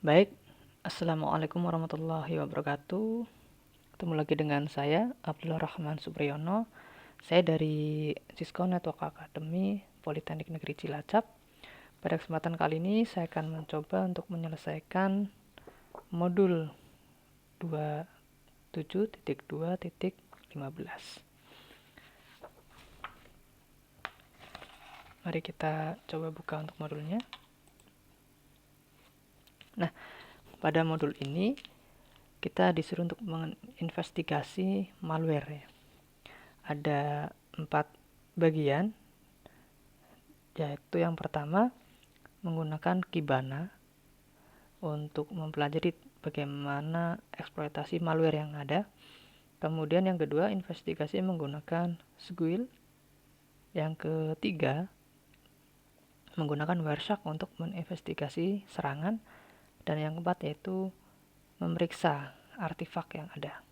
Baik, Assalamualaikum warahmatullahi wabarakatuh. Ketemu lagi dengan saya, Abdullah Rahman Supriyono. Saya dari Cisco Network Academy, Politeknik Negeri Cilacap. Pada kesempatan kali ini, saya akan mencoba untuk menyelesaikan modul 27.2.15. Mari kita coba buka untuk modulnya. Nah, pada modul ini, kita disuruh untuk menginvestigasi malware ya. Ada 4 bagian, yaitu yang pertama menggunakan Kibana untuk mempelajari bagaimana eksploitasi malware yang ada. Kemudian yang kedua, investigasi menggunakan Squil. Yang ketiga, menggunakan Wireshark untuk menginvestigasi serangan. Dan yang keempat yaitu memeriksa artefak yang ada.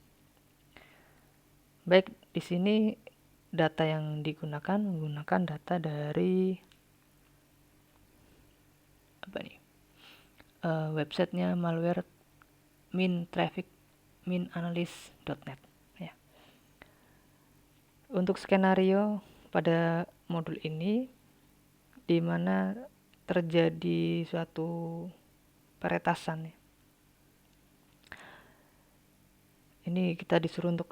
Baik, di sini data yang digunakan menggunakan data dari websitenya malware minanalyst.net ya. Untuk skenario pada modul ini, di mana terjadi suatu peretasan ya. Ini kita disuruh untuk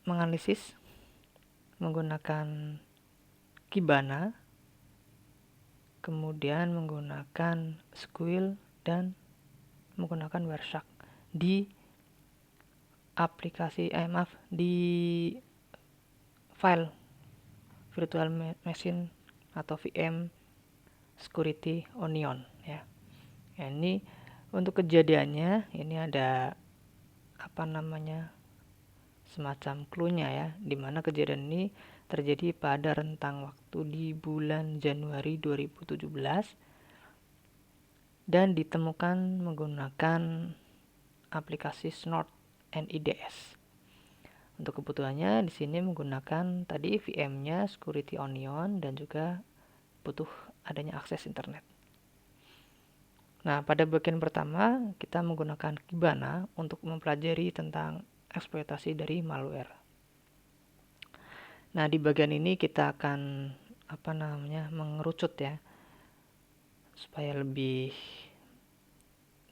menganalisis menggunakan Kibana, kemudian menggunakan Squil dan menggunakan Wireshark di aplikasi di file virtual machine atau VM security onion ya. Ini untuk kejadiannya ini ada semacam clue-nya ya, dimana kejadian ini terjadi pada rentang waktu di bulan Januari 2017 dan ditemukan menggunakan aplikasi Snort NIDS. Untuk kebutuhannya di sini menggunakan tadi VM-nya Security Onion dan juga butuh adanya akses internet. Nah, pada bagian pertama kita menggunakan Kibana untuk mempelajari tentang eksploitasi dari malware. Nah, di bagian ini kita akan mengerucut ya supaya lebih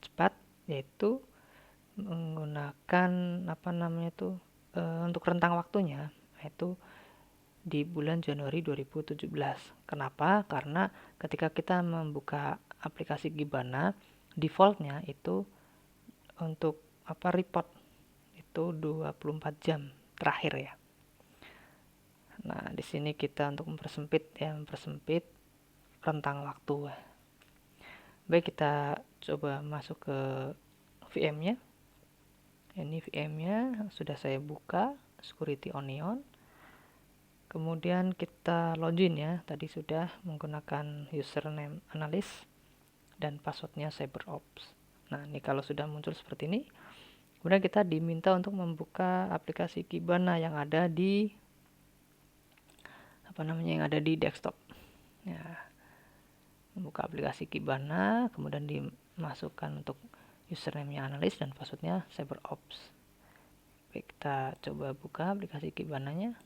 cepat, yaitu menggunakan untuk rentang waktunya yaitu di bulan Januari 2017. Kenapa? Karena ketika kita membuka aplikasi Kibana, defaultnya itu untuk report itu 24 jam terakhir ya. Nah, di sini kita untuk mempersempit rentang waktu. Baik, kita coba masuk ke VM-nya. Ini VM-nya sudah saya buka, Security Onion. Kemudian kita login ya, tadi sudah menggunakan username analyst dan passwordnya CyberOps. Nah, ini kalau sudah muncul seperti ini, kemudian kita diminta untuk membuka aplikasi Kibana yang ada di desktop. Ya, membuka aplikasi Kibana, kemudian dimasukkan untuk username-nya analyst dan passwordnya CyberOps. Baik, kita coba buka aplikasi Kibana-nya.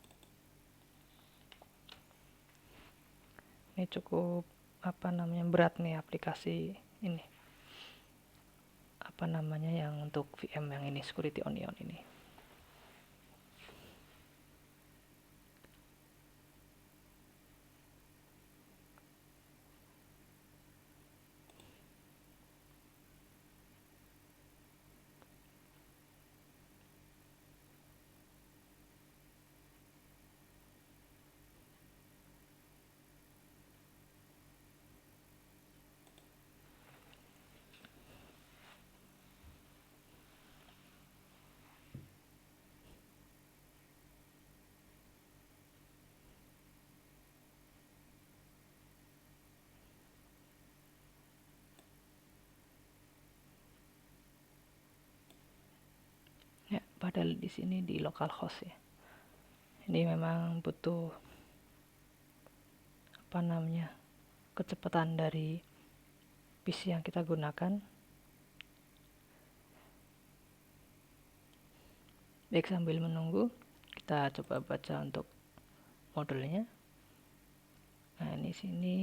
Ini cukup berat nih aplikasi ini. Yang untuk VM yang ini, Security Onion ini. Ya, padahal di sini di localhost ya. Ini memang butuh kecepatan dari PC yang kita gunakan. Baik, sambil menunggu kita coba baca untuk modulnya. Nah, ini sini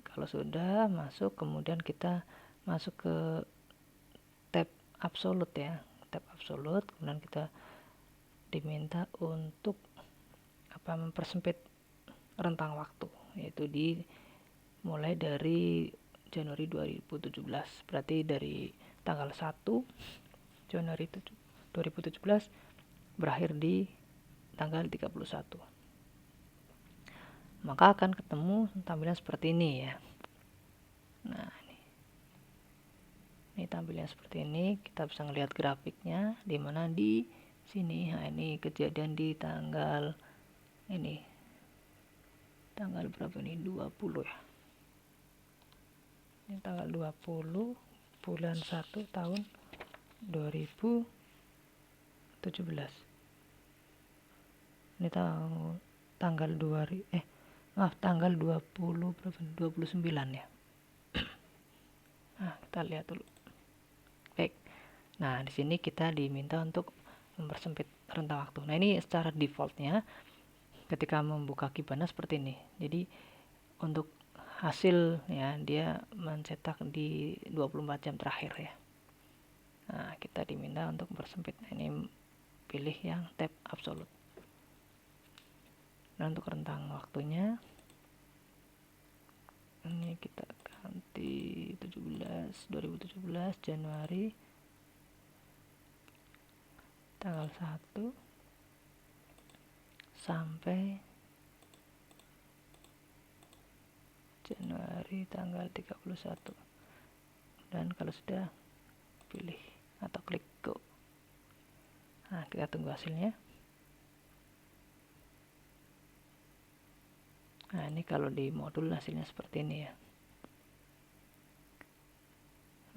kalau sudah masuk, kemudian kita masuk ke tab absolute ya, tab absolute, kemudian kita diminta untuk mempersempit rentang waktu, yaitu mulai dari Januari 2017, berarti dari tanggal 1 Januari 2017 berakhir di tanggal 31. Maka akan ketemu tampilan seperti ini ya. Nah, ini tampilan seperti ini, kita bisa ngelihat grafiknya di mana di sini. Nah, ini kejadian di tanggal ini. Tanggal berapa ini? 20 ya. Ini tanggal 20 bulan 1 tahun 2017. Ini tanggal 2000 tanggal 20 berapa? 29 ya. Nah, kita lihat dulu. Baik. Nah, di sini kita diminta untuk mempersempit rentang waktu. Nah, ini secara defaultnya ketika membuka Kibana seperti ini. Jadi untuk hasil ya, dia mencetak di 24 jam terakhir ya. Nah, kita diminta untuk mempersempit. Nah, ini pilih yang tab absolute. Nah, untuk rentang waktunya ini kita ganti 2017 Januari tanggal 1 sampai Januari tanggal 31. Dan kalau sudah, pilih atau klik go. Nah, kita tunggu hasilnya. Nah, ini kalau di modul hasilnya seperti ini ya.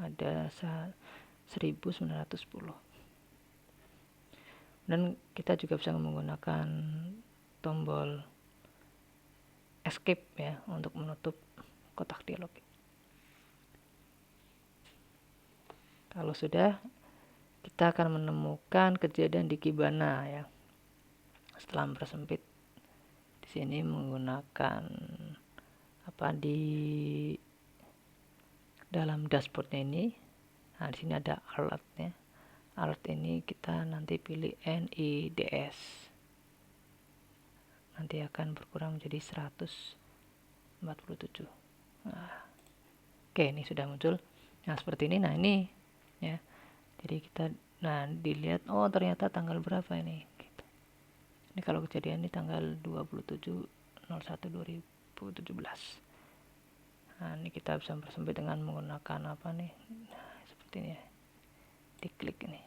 Ada 1910. Dan kita juga bisa menggunakan tombol escape ya untuk menutup kotak dialog. Kalau sudah, kita akan menemukan kejadian di Kibana ya. Setelah mempersempit di sini menggunakan di dalam dashboardnya ini. Nah, di sini ada alertnya. Alert ini kita nanti pilih NIDS. Nanti akan berkurang menjadi 147. Nah, oke, ini sudah muncul. Nah, seperti ini. Nah, ini ya. Jadi kita dilihat, oh ternyata tanggal berapa ini gitu. Ini kalau kejadian ini tanggal 27/01/2017. Nah, ini kita bisa mempersempit dengan menggunakan seperti ini ya. Diklik ini.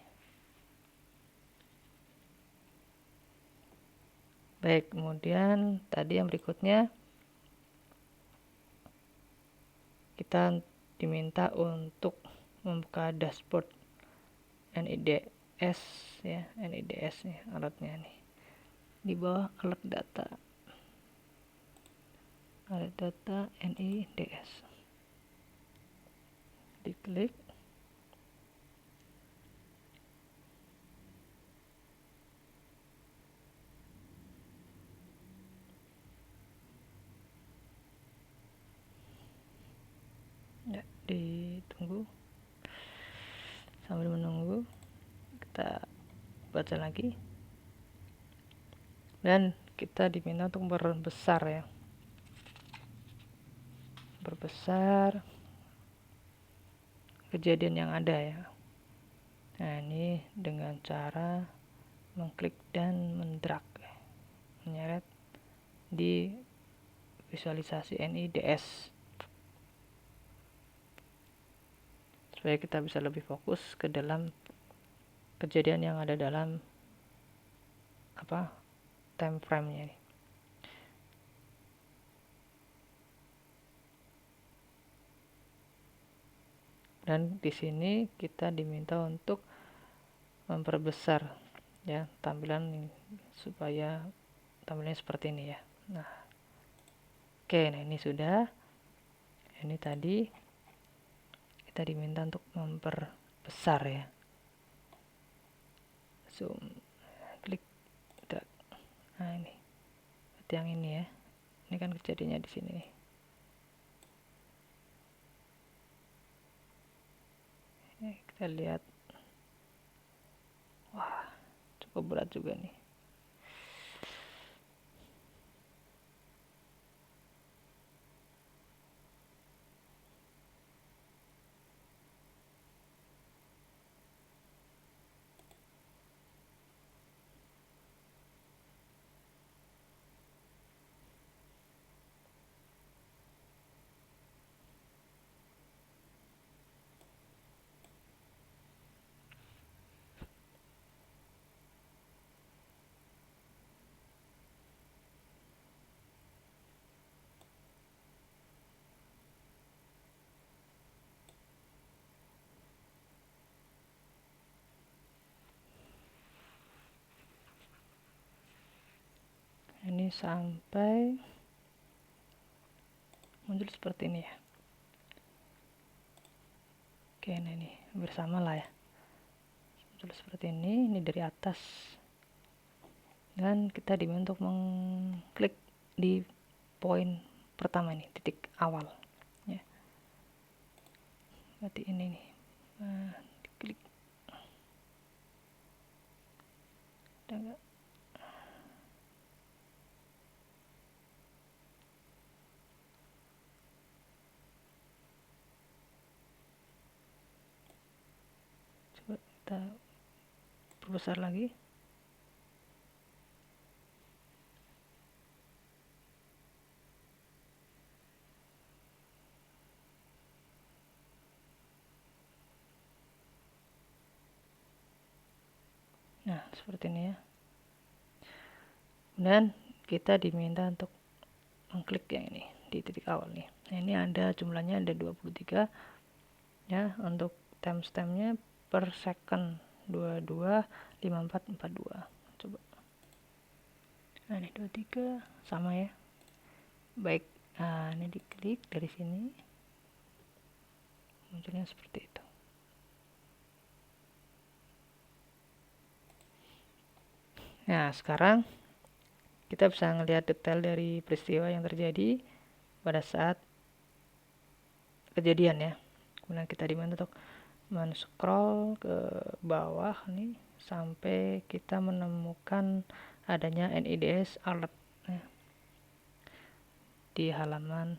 Baik, kemudian tadi yang berikutnya kita diminta untuk membuka dashboard NIDS ya, NIDS nih alertnya nih. Di bawah alert data NIDS. Diklik. Ya, ditunggu. Sambil menunggu, kita baca lagi. Dan kita diminta untuk berbesar ya. Berbesar kejadian yang ada ya. Nah, ini dengan cara mengklik dan mendrag, menyeret di visualisasi NIDS supaya kita bisa lebih fokus ke dalam kejadian yang ada dalam time frame-nya ini. Dan di sini kita diminta untuk memperbesar ya tampilan ini, supaya tampilannya seperti ini ya. Nah, oke, nah ini sudah. Ini tadi kita diminta untuk memperbesar ya. Zoom. Nah ini yang ini ya, ini kan kejadiannya di sini nih. Kita lihat, wah cukup berat juga nih. Ini sampai muncul seperti ini ya. Oke, nah ini bersama lah ya, muncul seperti ini dari atas, dan kita diminta untuk mengklik di poin pertama ini, titik awal ya. Berarti ini nih, nah, diklik. Ada nggak? Coba kita perbesar lagi. Nah seperti ini ya. Dan kita diminta untuk mengklik yang ini di titik awal nih. Nah ini ada jumlahnya ada 23 ya, untuk timestampnya per second 225442. Coba, nah ini 23 sama ya. Baik, nah ini diklik dari sini, munculnya seperti itu. Nah sekarang kita bisa melihat detail dari peristiwa yang terjadi pada saat kejadian ya. Kemudian kita diminta untuk men-scroll ke bawah nih sampai kita menemukan adanya NIDS alert ya, di halaman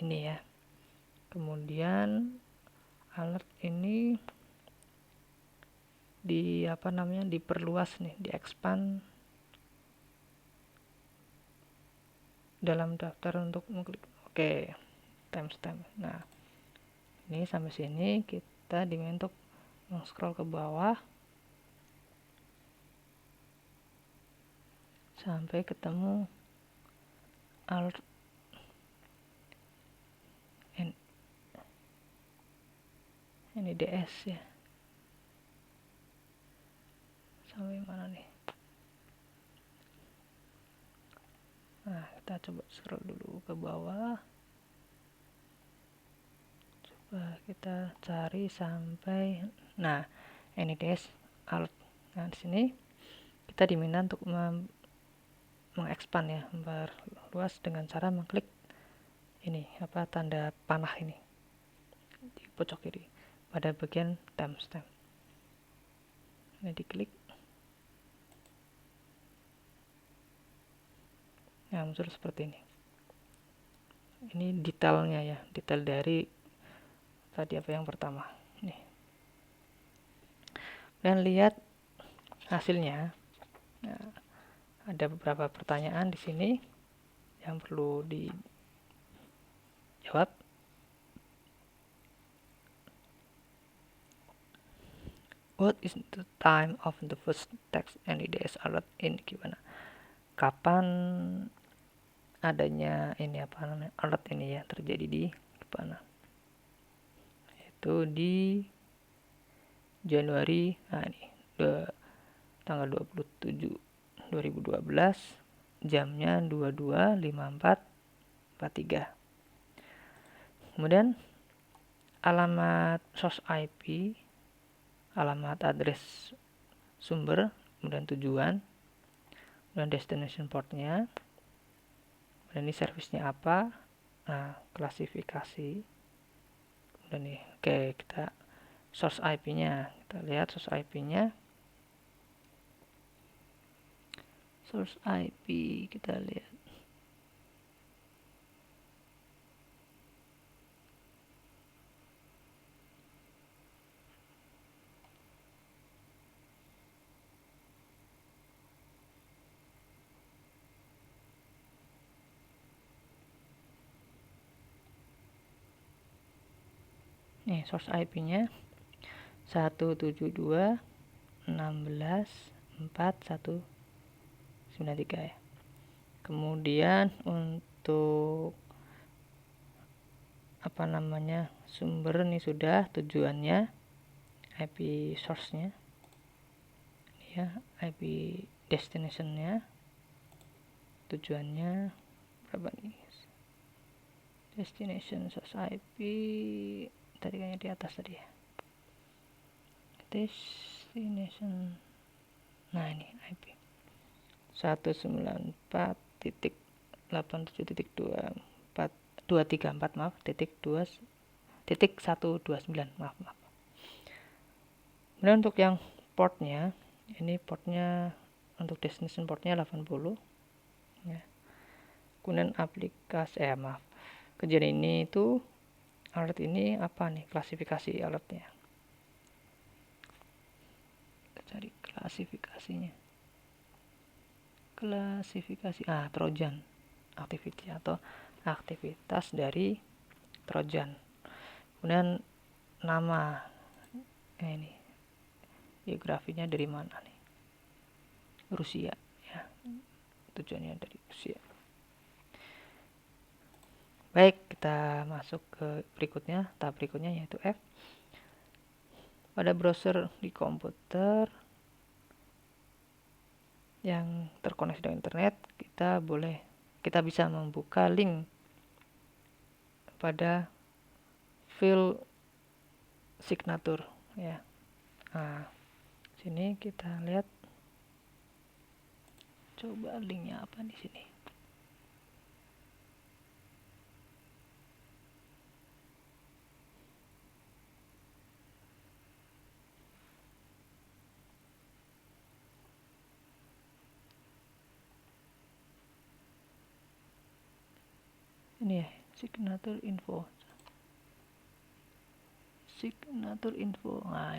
ini ya. Kemudian alert ini diperluas nih, di-expand dalam daftar untuk mengklik. Oke, timestamp. Nah ini sampai sini kita diminta untuk scroll ke bawah sampai ketemu alert NIDS ya. Sampai mana nih? Nah kita coba scroll dulu ke bawah, coba kita cari sampai nah NIDS alert. Nah di sini kita diminta untuk mengekspand ya, memperluas dengan cara mengklik ini tanda panah ini di pojok kiri pada bagian timestamp. Ini diklik, nah muncul seperti ini. Ini detailnya ya, detail dari tadi yang pertama nih. Dan lihat hasilnya. Nah, ada beberapa pertanyaan di sini yang perlu dijawab. What is the time of the first text NIDS alert in Kibana? Kapan adanya ini alert ini ya terjadi di Kibana? Itu di Januari, nah ini tanggal 27 2012, jamnya 22.54.43. Kemudian alamat source IP, alamat address sumber, kemudian tujuan, dan destination portnya, dan ini servisnya apa, nah klasifikasi, dan nih oke, kita source IP-nya, kita lihat source IP-nya, source IP kita lihat. Nih source IP-nya 172.16.4.193 ya. Kemudian untuk apa namanya sumber nih sudah, tujuannya IP source-nya ya, IP destination-nya, tujuannya berapa nih, destination source IP tadi kayaknya di atas tadi ya, destination, nah ini IP 194.87.234 maaf, titik 129 maaf. Kemudian untuk yang portnya, ini portnya untuk destination portnya 80 ya. Kemudian aplikasi kejadian ini itu alert ini apa nih, klasifikasi alertnya, kita cari klasifikasinya, Trojan activity atau aktivitas dari Trojan. Kemudian nama ini geografinya dari mana nih, Rusia ya, tujuannya dari Rusia. Baik, kita masuk ke berikutnya, tahap berikutnya yaitu F. Pada browser di komputer yang terkoneksi dengan internet, kita bisa membuka link pada file signature ya. Nah, sini kita lihat, coba linknya apa di sini. Ini ya, signature info. Nah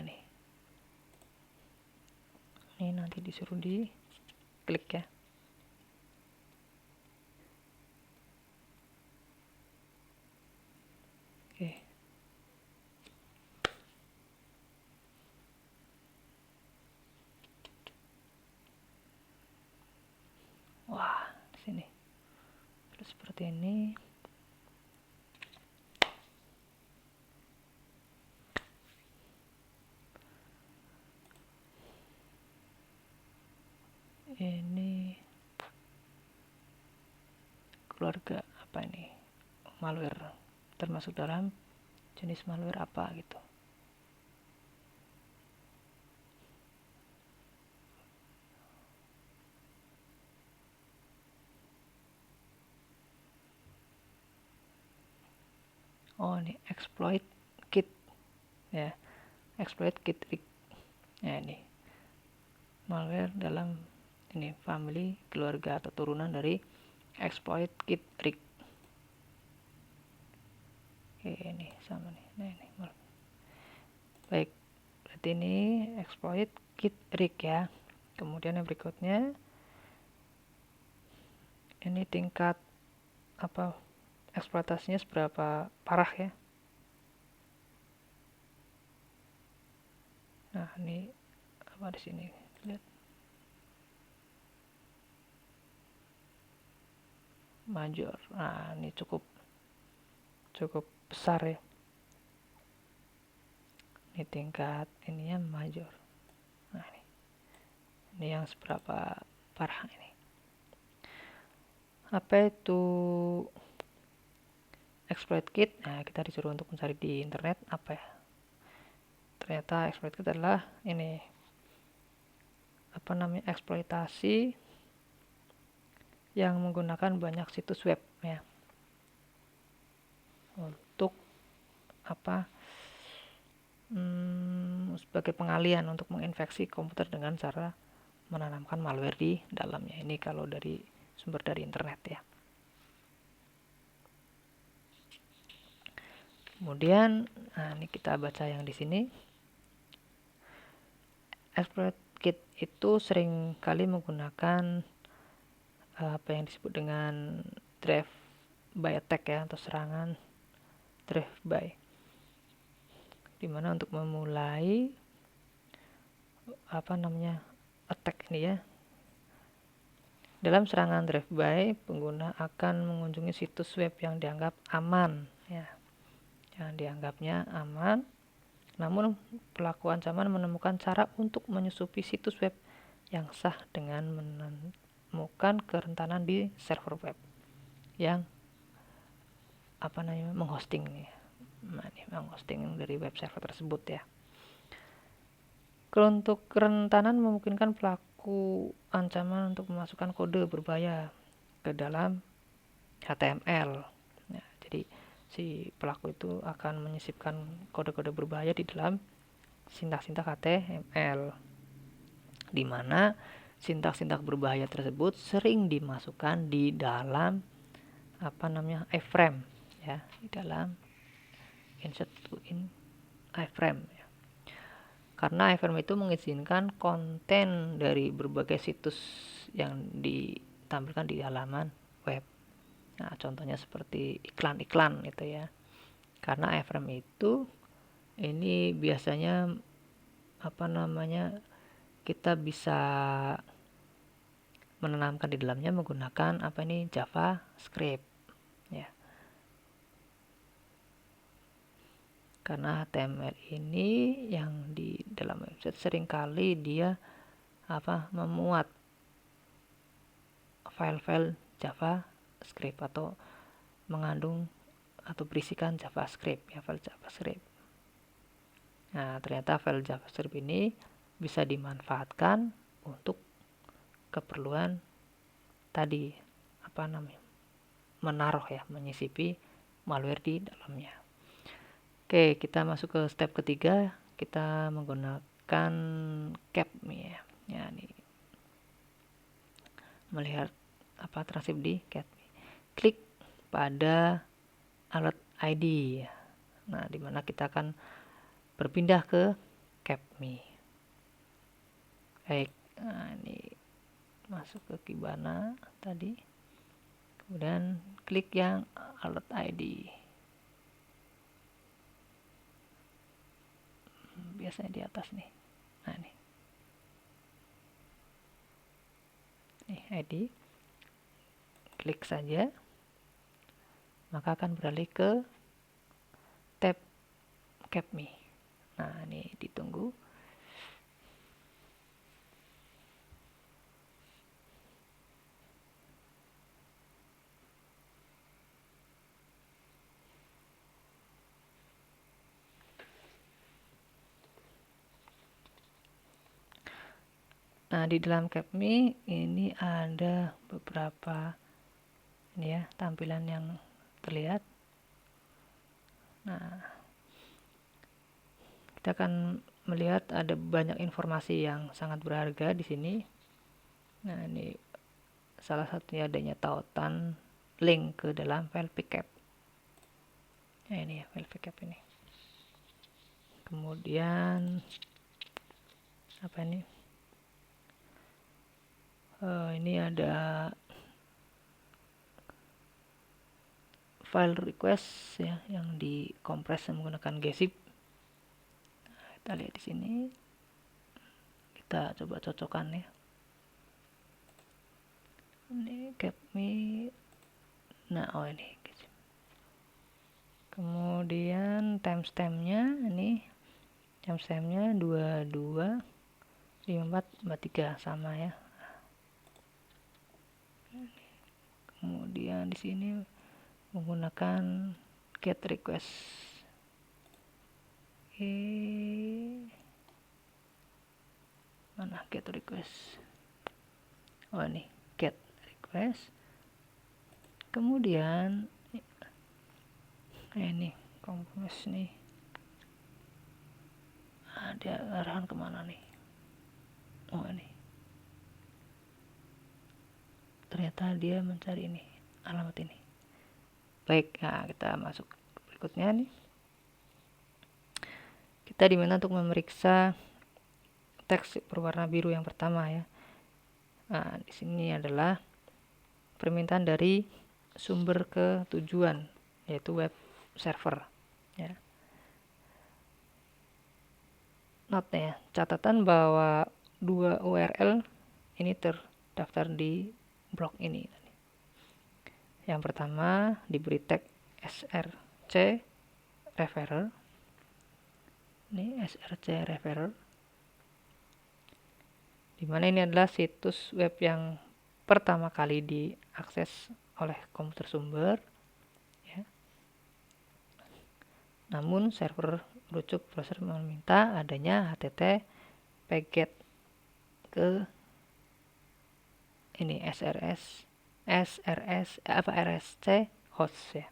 ini nanti disuruh di klik ya. Oke. Wah, di sini terus seperti ini. Ini keluarga apa ini, malware, termasuk dalam jenis malware apa gitu. Oh ini exploit kit ya, exploit kit rig ya, ini malware dalam ini family, keluarga atau turunan dari exploit kit rig. Oke, ini sama nih. Nah ini baik, berarti ini exploit kit rig ya. Kemudian yang berikutnya ini tingkat apa eksploitasinya seberapa parah ya. Nah ini apa di sini, lihat major. Nah ini cukup besar ya, ini tingkat ininya major. Nah ini yang seberapa parah ini. Apa itu exploit kit? Nah kita disuruh untuk mencari di internet apa ya, ternyata exploit kit adalah ini apa namanya, eksploitasi yang menggunakan banyak situs web ya untuk apa sebagai pengalian untuk menginfeksi komputer dengan cara menanamkan malware di dalamnya. Ini kalau dari sumber dari internet ya. Kemudian, nah ini kita baca yang di sini. Exploit kit itu sering kali menggunakan apa yang disebut dengan drive by attack ya, atau serangan drive by, dimana untuk memulai attack ini ya, dalam serangan drive by pengguna akan mengunjungi situs web yang dianggap aman ya, yang dianggapnya aman. Namun pelaku ancaman menemukan cara untuk menyusupi situs web yang sah dengan menemukan kerentanan di server web yang menghosting nih. Nah, ini menghosting dari web server tersebut ya. Untuk kerentanan memungkinkan pelaku ancaman untuk memasukkan kode berbahaya ke dalam HTML. Nah, jadi si pelaku itu akan menyisipkan kode-kode berbahaya di dalam sintaks-sintaks HTML, di mana sintaks-sintaks berbahaya tersebut sering dimasukkan di dalam iframe ya, di dalam insert to in iframe ya. Karena iframe itu mengizinkan konten dari berbagai situs yang ditampilkan di halaman web. Nah, contohnya seperti iklan-iklan gitu ya. Karena iframe itu ini biasanya kita bisa menanamkan di dalamnya menggunakan JavaScript ya. Karena HTML ini yang di dalam website seringkali dia memuat file-file JavaScript atau mengandung atau berisikan JavaScript ya, file JavaScript. Nah, ternyata file JavaScript ini bisa dimanfaatkan untuk keperluan tadi menaruh ya, menyisipi malware di dalamnya. Oke, kita masuk ke step ketiga. Kita menggunakan CAPME ya. Ini melihat transkrip di CAPME. Klik pada alert ID ya. Nah, dimana kita akan berpindah ke CAPME. Baik, nah ini masuk ke Kibana tadi. Kemudian klik yang alert ID. Biasanya di atas nih. Nah, nih ID. Klik saja. Maka akan beralih ke tab CAPME. Nah, ini ditunggu. Nah, di dalam CAPME ini ada beberapa ini ya, tampilan yang terlihat. Nah, kita akan melihat ada banyak informasi yang sangat berharga di sini. Nah, ini salah satunya adanya tautan link ke dalam file pcap. Nah, ini ya, file pcap ini. Kemudian ini ada file request ya, yang dikompres menggunakan gzip. Nah, kita lihat di sini. Kita coba cocokkan ya. Ini CAPME. Nah, ini. Kemudian timestampnya ini, timestampnya 225443 sama ya. Kemudian di sini menggunakan get request. Mana get request? Oh, ini get request. Kemudian ini kompromis nih, ada arahan kemana nih? Oh ini, ternyata dia mencari ini, alamat ini. Baik, nah kita masuk ke berikutnya nih. Kita diminta untuk memeriksa teks berwarna biru yang pertama ya. Nah, di sini adalah permintaan dari sumber ke tujuan, yaitu web server ya. Note ya, catatan bahwa dua URL ini terdaftar di blog ini. Yang pertama diberi tag src referrer. Ini src referrer, dimana ini adalah situs web yang pertama kali diakses oleh komputer sumber ya. Namun server rujuk browser meminta adanya HTTP GET ke ini RSC host ya.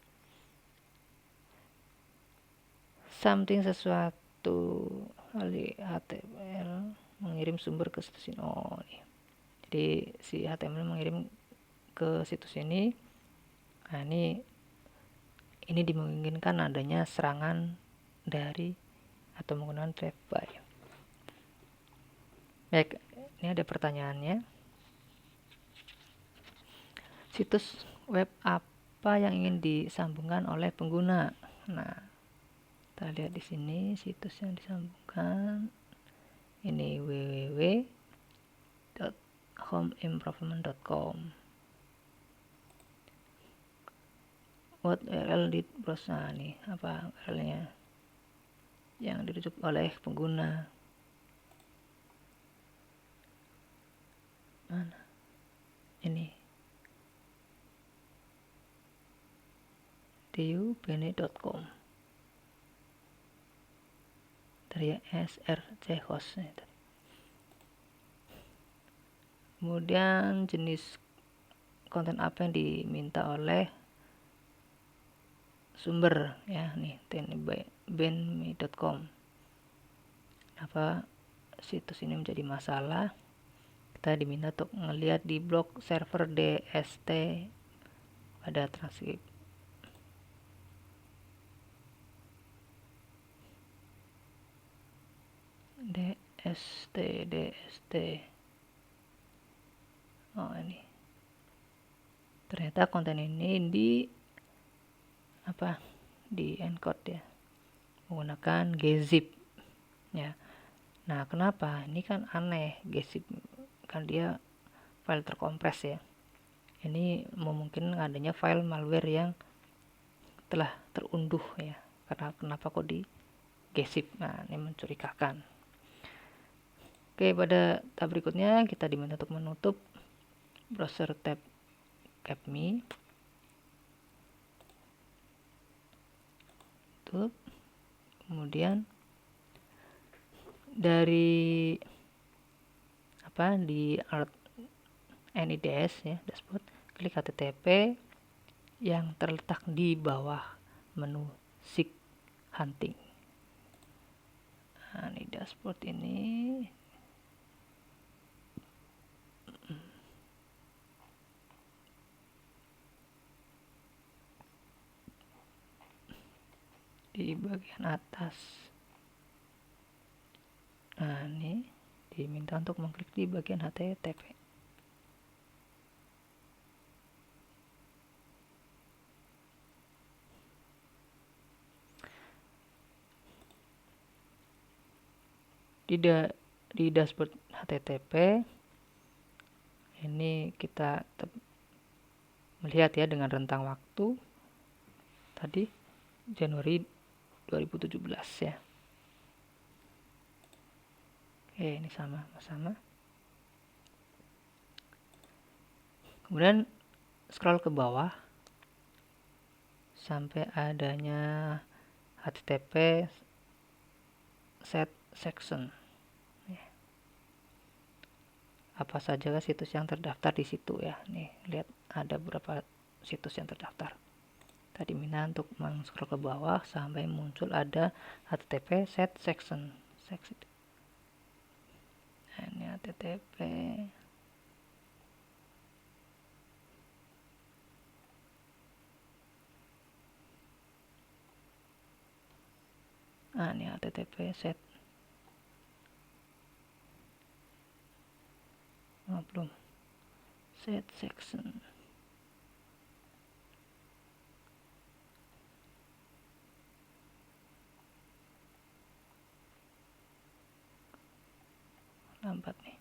Something sesuatu kali HTML mengirim sumber ke situs ini. Oh nih. Jadi si HTML mengirim ke situs ini. Nah, ini dimungkinkan adanya serangan dari atau menggunakan drive-by. Baik, ini ada pertanyaannya. Situs web apa yang ingin disambungkan oleh pengguna? Nah, kita lihat di sini situs yang disambungkan ini www.homeimprovement.com. What URL di browser nih, apa URL-nya yang dirujuk oleh pengguna? Mana? Ini dubene.com dari src host. Kemudian jenis konten apa yang diminta oleh sumber ya, nih tenbme.com. Apa situs ini menjadi masalah? Kita diminta untuk ngelihat di blog server DST pada transkrip. DST. Oh ini. Ternyata konten ini di encode ya, menggunakan gzip ya. Nah, kenapa? Ini kan aneh, gzip kan dia file terkompres ya. Ini memungkinkan adanya file malware yang telah terunduh ya. Karena kenapa kok di gzip? Nah, ini mencurigakan. Oke, pada tab berikutnya kita diminta untuk menutup browser tab CapMe. Tutup. Kemudian dari di NIDS ya, dashboard, klik HTTP yang terletak di bawah menu Seek Hunting. Nah, ini dashboard ini di bagian atas. Nah, ini diminta untuk mengklik di bagian HTTP. Di dashboard HTTP ini kita melihat ya dengan rentang waktu tadi Januari 2017 ya. Oke, ini sama. Kemudian scroll ke bawah sampai adanya HTTP set section. Apa saja situs yang terdaftar di situ ya. Nih, lihat ada beberapa situs yang terdaftar. Tadi minta untuk scroll ke bawah sampai muncul ada http set section. Nah, ini http ini http set belum set section. Lambat nih.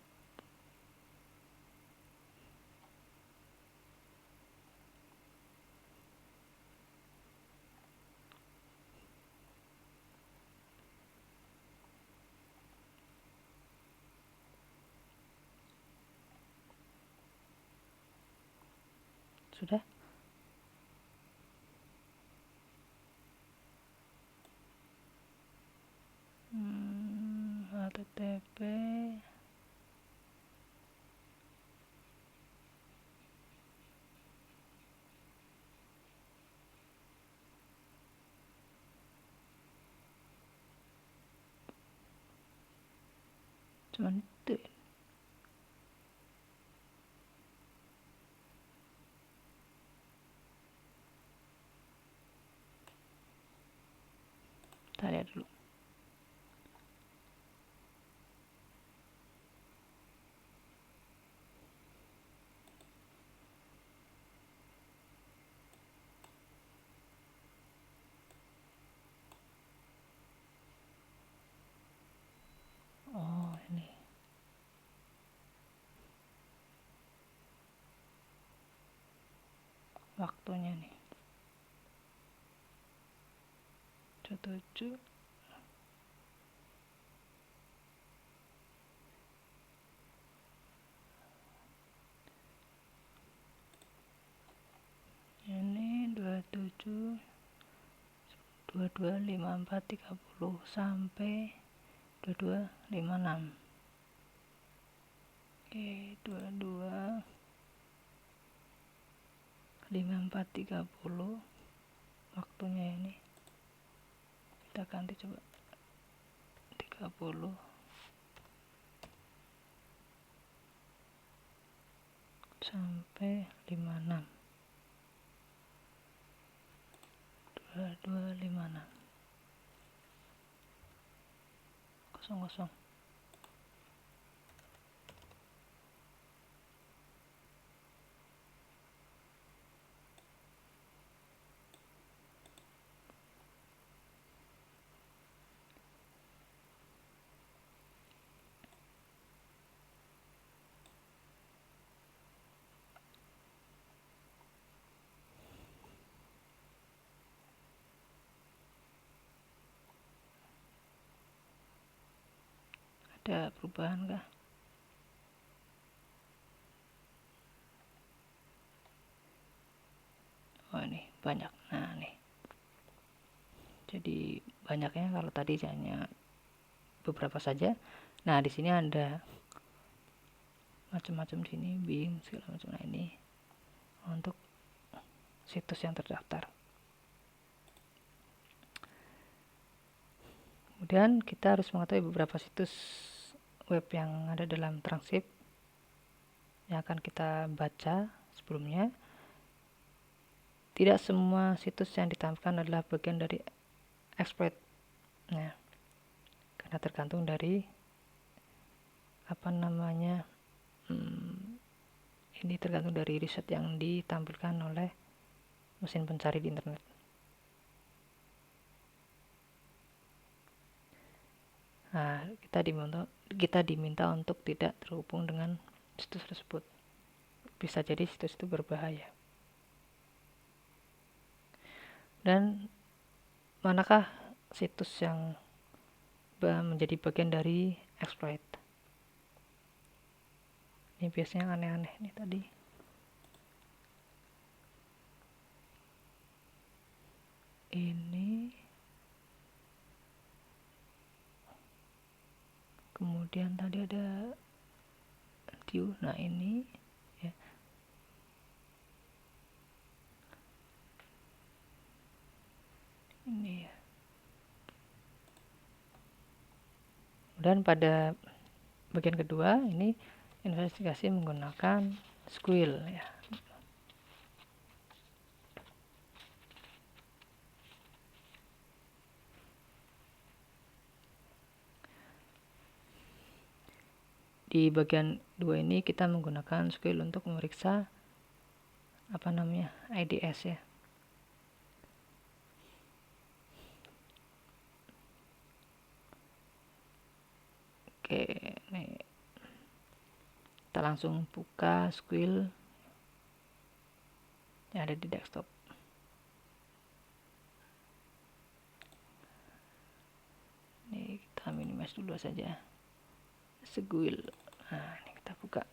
Sudah? HTTP cuman itu ya. Kita lihat dulu. Oh, ini. Waktunya nih. 7. Ini 27 22 54 30 sampai 22 56. Oke, 22 54 30 waktunya ini. Kita ganti coba 30 sampai 56. 2256 00. Ada perubahan kah? Oh, ini banyak. Nah, nih. Jadi banyaknya, kalau tadi hanya beberapa saja. Nah, di sini ada macam-macam, di sini Bing segala macam. Nah, ini untuk situs yang terdaftar. Kemudian kita harus mengetahui beberapa situs web yang ada dalam transkrip yang akan kita baca sebelumnya. Tidak semua situs yang ditampilkan adalah bagian dari exploit. Nah, karena tergantung dari ini tergantung dari riset yang ditampilkan oleh mesin pencari di internet. Nah, kita diminta untuk tidak terhubung dengan situs tersebut. Bisa jadi situs itu berbahaya. Dan manakah situs yang menjadi bagian dari exploit? Ini biasanya aneh-aneh nih tadi. Ini. Kemudian tadi ada view. Nah, ini ya. ini ya. Dan pada bagian kedua ini investigasi menggunakan SQL ya. Di bagian 2 ini kita menggunakan SQL untuk memeriksa IDS ya. Oke, nih kita langsung buka SQL yang ada di desktop. Ini kita minimize dulu saja SQL. Nah, ini kita buka.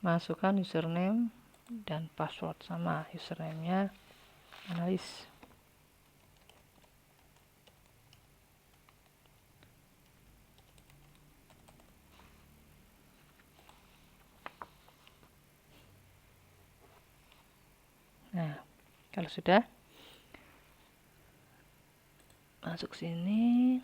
Masukkan username dan password sama, username-nya analis. Nah, kalau sudah masuk sini,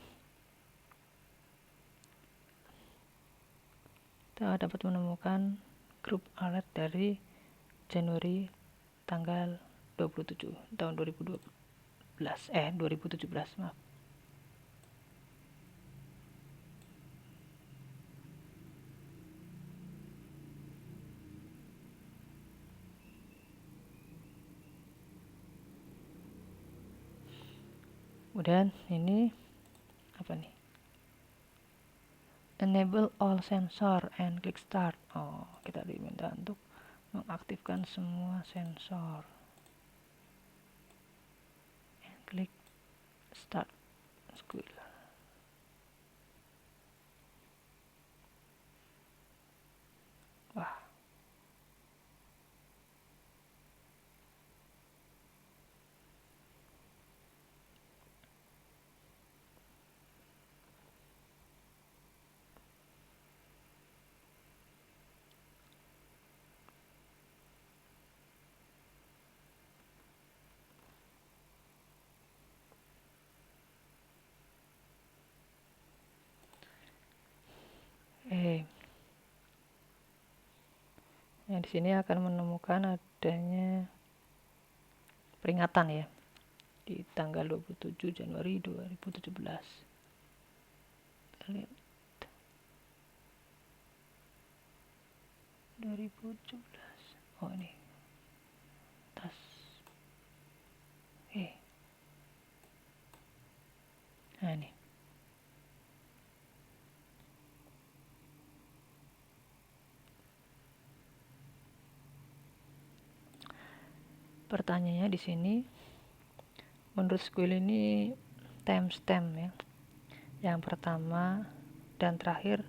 kita dapat menemukan grup alert dari Januari tanggal 27 tahun 2017, maaf. Kemudian ini apa nih? Enable all sensor and click start. Oh, kita diminta untuk mengaktifkan semua sensor. And klik start SQL. Wah. Nah, di sini akan menemukan adanya peringatan ya di tanggal 27 Januari 2017. Kita lihat 2017. Oh, ini tas. Nah, ini. Pertanyaannya di sini, menurut SQL ini timestamp ya. Yang pertama dan terakhir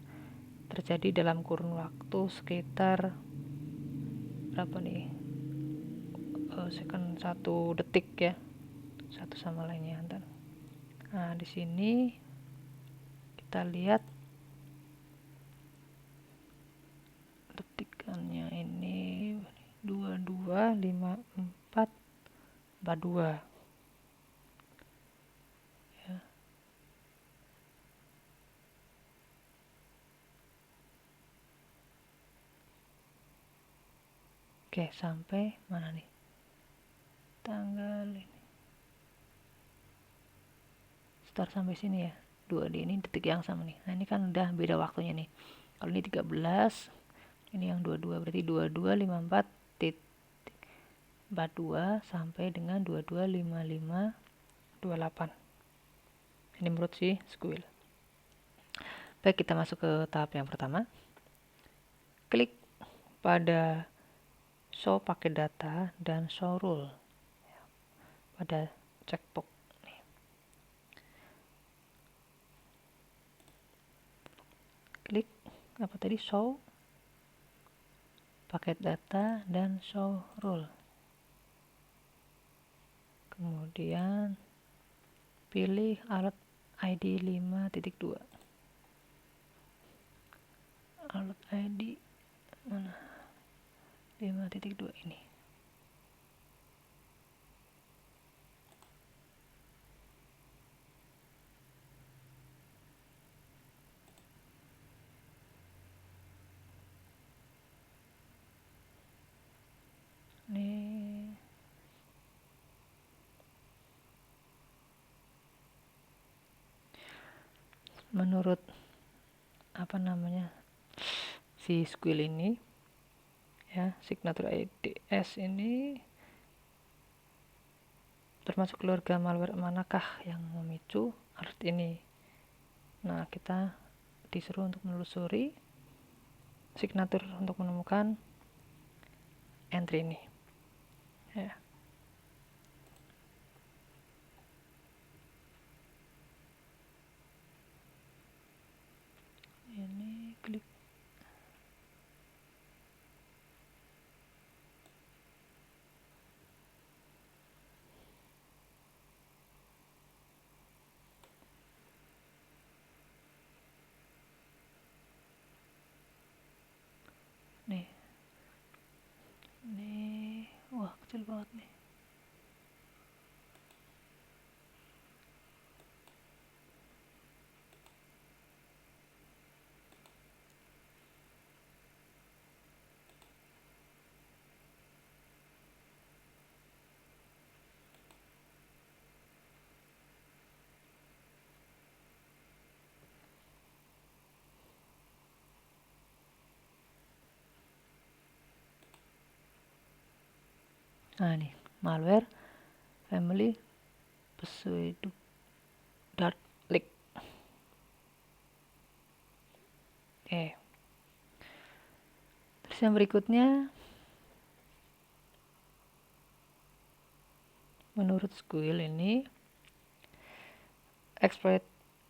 terjadi dalam kurun waktu sekitar berapa nih? Second 1 detik ya. Satu sama lainnya. Nah, di sini kita lihat detikannya ini 225442 ya. Oke, sampai mana nih tanggal ini, start sampai sini ya, 2D ini detik yang sama nih. Nah, ini kan udah beda waktunya nih. Kalau ini 13, ini yang 22, berarti 2254.42 sampai dengan 225528. Ini menurut si SQL. Baik, kita masuk ke tahap yang pertama. Klik pada show pakai data dan show rule pada checkbox. Klik apa tadi, show paket data dan show rule. Kemudian pilih alert ID 5.2. Alert ID mana? 5.2 ini. Nih. Menurut si Squil ini ya, signature IDS ini termasuk keluarga malware manakah yang memicu alert ini. Nah, kita disuruh untuk menelusuri signature untuk menemukan entry ini ya. Ini klik nih. Nih, wah kecil banget nih. Nah, nih malware family pseudo dart leak. Oke. Terus yang berikutnya, menurut Squil ini exploit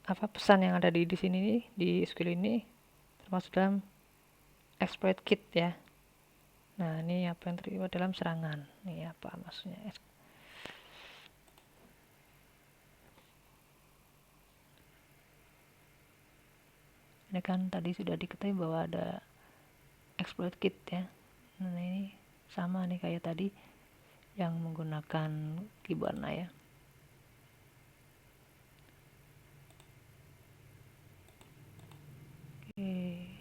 pesan yang ada di sini di Squil ini termasuk dalam exploit kit ya. Nah, ini apa yang terlibat dalam serangan. Ini apa maksudnya? Ini kan tadi sudah diketahui bahwa ada exploit kit ya. Nah, ini sama nih kayak tadi yang menggunakan Kibana ya. Oke.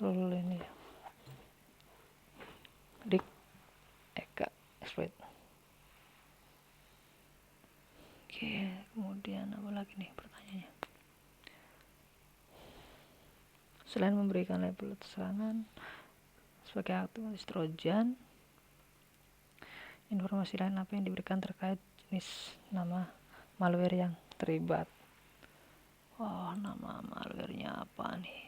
Rule ini ya. Dik Eka exploit. Oke, kemudian apa lagi nih pertanyaannya? Selain memberikan label serangan sebagai aktivitas Trojan, informasi lain apa yang diberikan terkait jenis nama malware yang terlibat? Oh, nama malwarenya apa nih?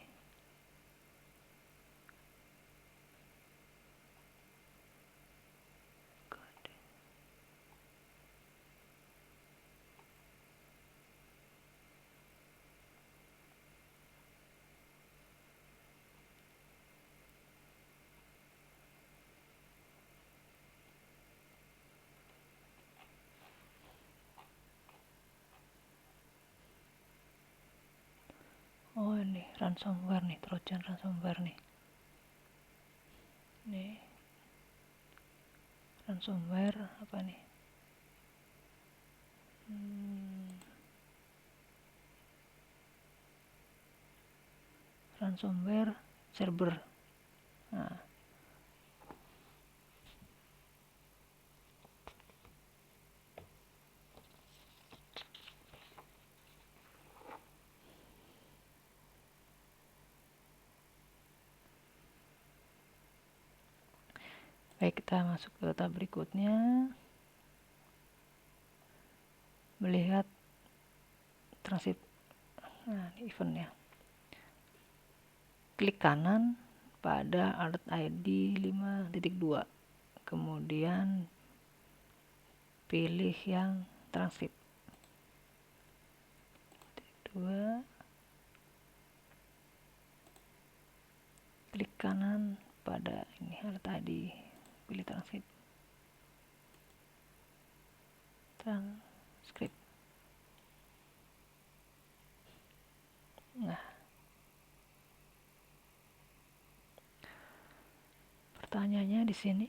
Oh ini ransomware nih, trojan ransomware nih. Nih ransomware apa nih? Ransomware server. Nah, baik, kita masuk ke tab berikutnya. Melihat transit. Nah, ini eventnya. Klik kanan pada alert ID 5.2. Kemudian pilih yang transit. 2. Klik kanan pada ini alert ID. Pilih transit. Transcript. Nah, pertanyaannya di sini,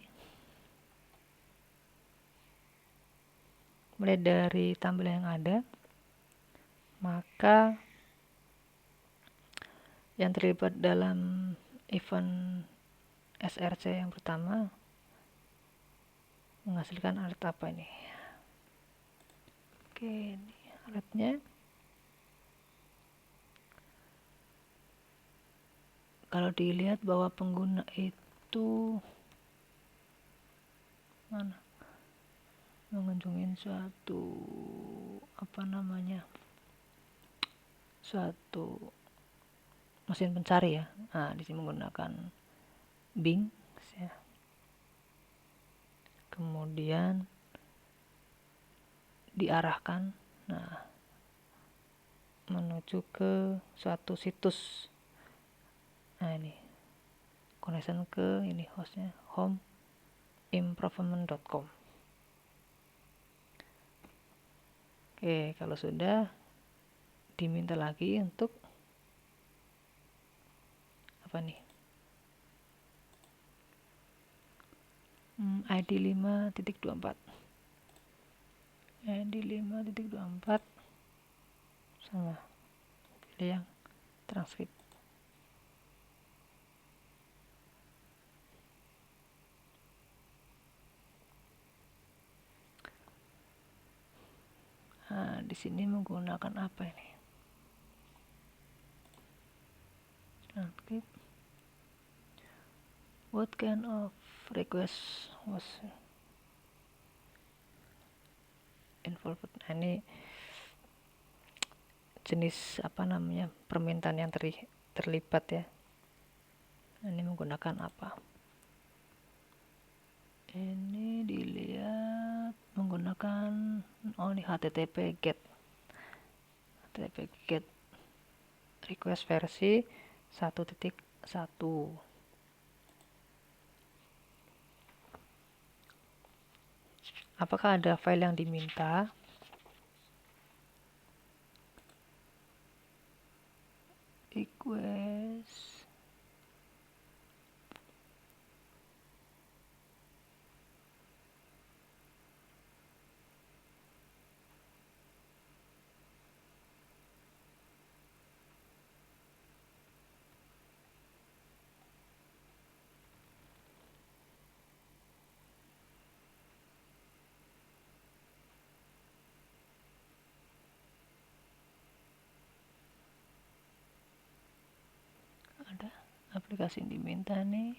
mulai dari tampilan yang ada, maka yang terlibat dalam event SRC yang pertama menghasilkan alert apa ini? Oke, ini alertnya. Kalau dilihat bahwa pengguna itu mana mengunjungi suatu suatu mesin pencari ya. Nah, di sini menggunakan Bing ya. Kemudian diarahkan menuju ke suatu situs. Nah, ini connection ke ini hostnya homeimprovement.com. Oke, kalau sudah diminta lagi untuk apa nih? ID 5.24. ID 5.24 sama pilih yang transcript. Nah, di sini menggunakan apa ini? Transcript. What kind of request was involved? Nah, ini jenis permintaan yang terlibat ya. Ini menggunakan apa? Ini dilihat menggunakan ini HTTP GET request versi 1.1. Apakah ada file yang diminta? Request ada aplikasi yang diminta nih,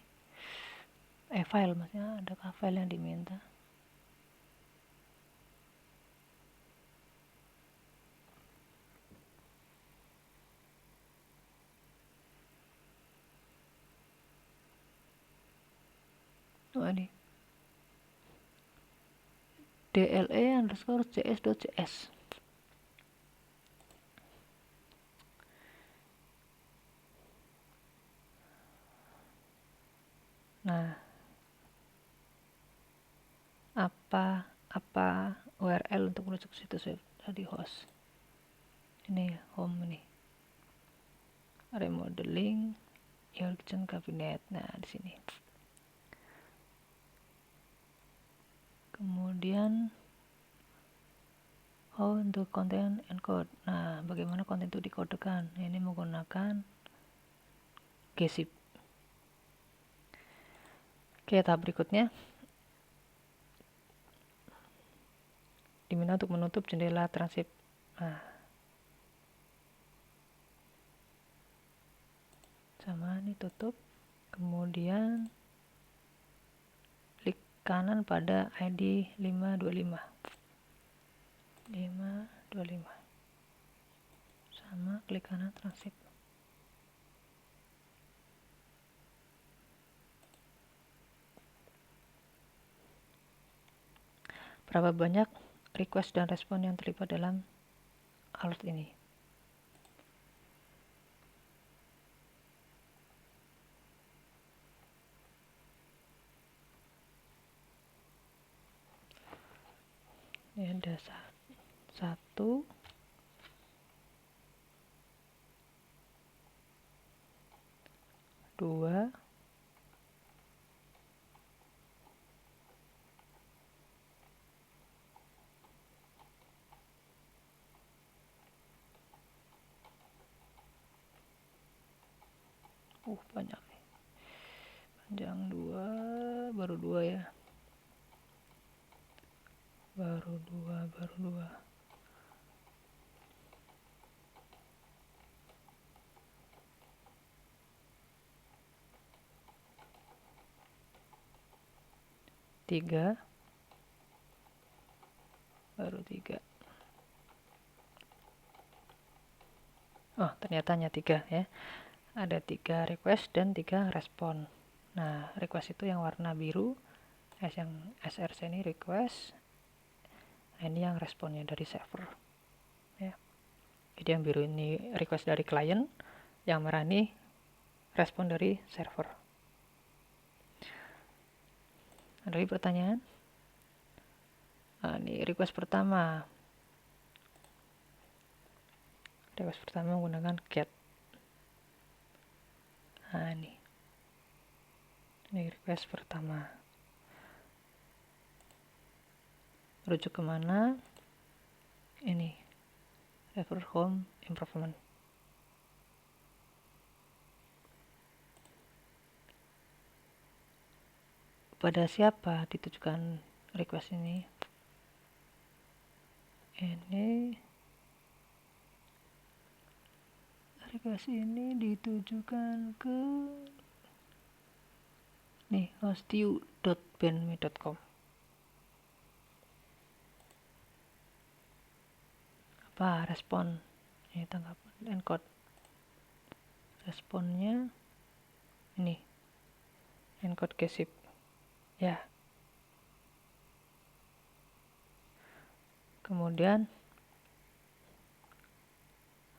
file maksudnya, adakah file yang diminta? Ini DLE_js.js. Nah, apa URL untuk menuju ke situs web dari host? Ini home ini. remodeling your kitchen cabinet. Nah, di sini. Kemudian how the content encode. Nah, bagaimana konten itu dikodekan? Ini menggunakan GZIP. Oke, tahap berikutnya diminta untuk menutup jendela transip. Nah, sama ini tutup. Kemudian klik kanan pada ID 525. Sama klik kanan transip. Berapa banyak request dan respon yang terlibat dalam alert ini? Ini ada 1, 2, 3, banyak nih. Panjang 2, baru 2 ya. Baru 2. Tiga, baru 3. Oh, ternyata hanya 3 ya. Ada 3 request dan 3 respon. Nah, request itu yang warna biru, yang SRC ini request. Nah, ini yang responnya dari server. Ya. Jadi yang biru ini request dari klien, yang merah ini respon dari server. Ada lagi pertanyaan? Nah, ini request pertama. Request pertama menggunakan get. Nah, ini request pertama. Rujuk kemana? Ini refer home improvement. Pada siapa ditujukan request ini? Ini request ini ditujukan ke nih hostyou.bandme.com. Apa respon? Ini tanggapan encode. Responnya ini encode GZIP. Ya. Kemudian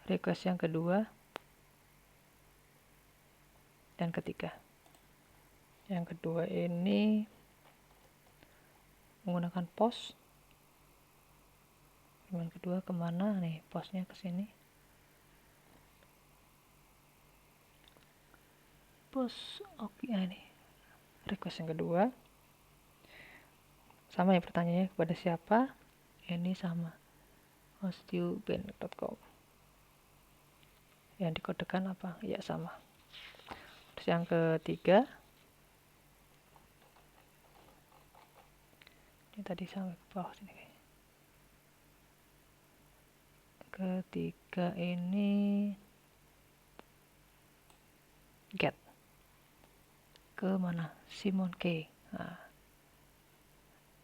request yang kedua dan ketiga. Yang kedua ini menggunakan post. Yang kedua kemana nih? Postnya ke sini. Post oke, ini request yang kedua. Sama ya pertanyaannya, kepada siapa? Ini sama hostyou.bandme.com. Yang dikodekan apa? Ya sama. Terus yang ketiga, ini tadi sampai ke bawah sini kayaknya. Ketiga ini get ke mana? Simon K. Nah,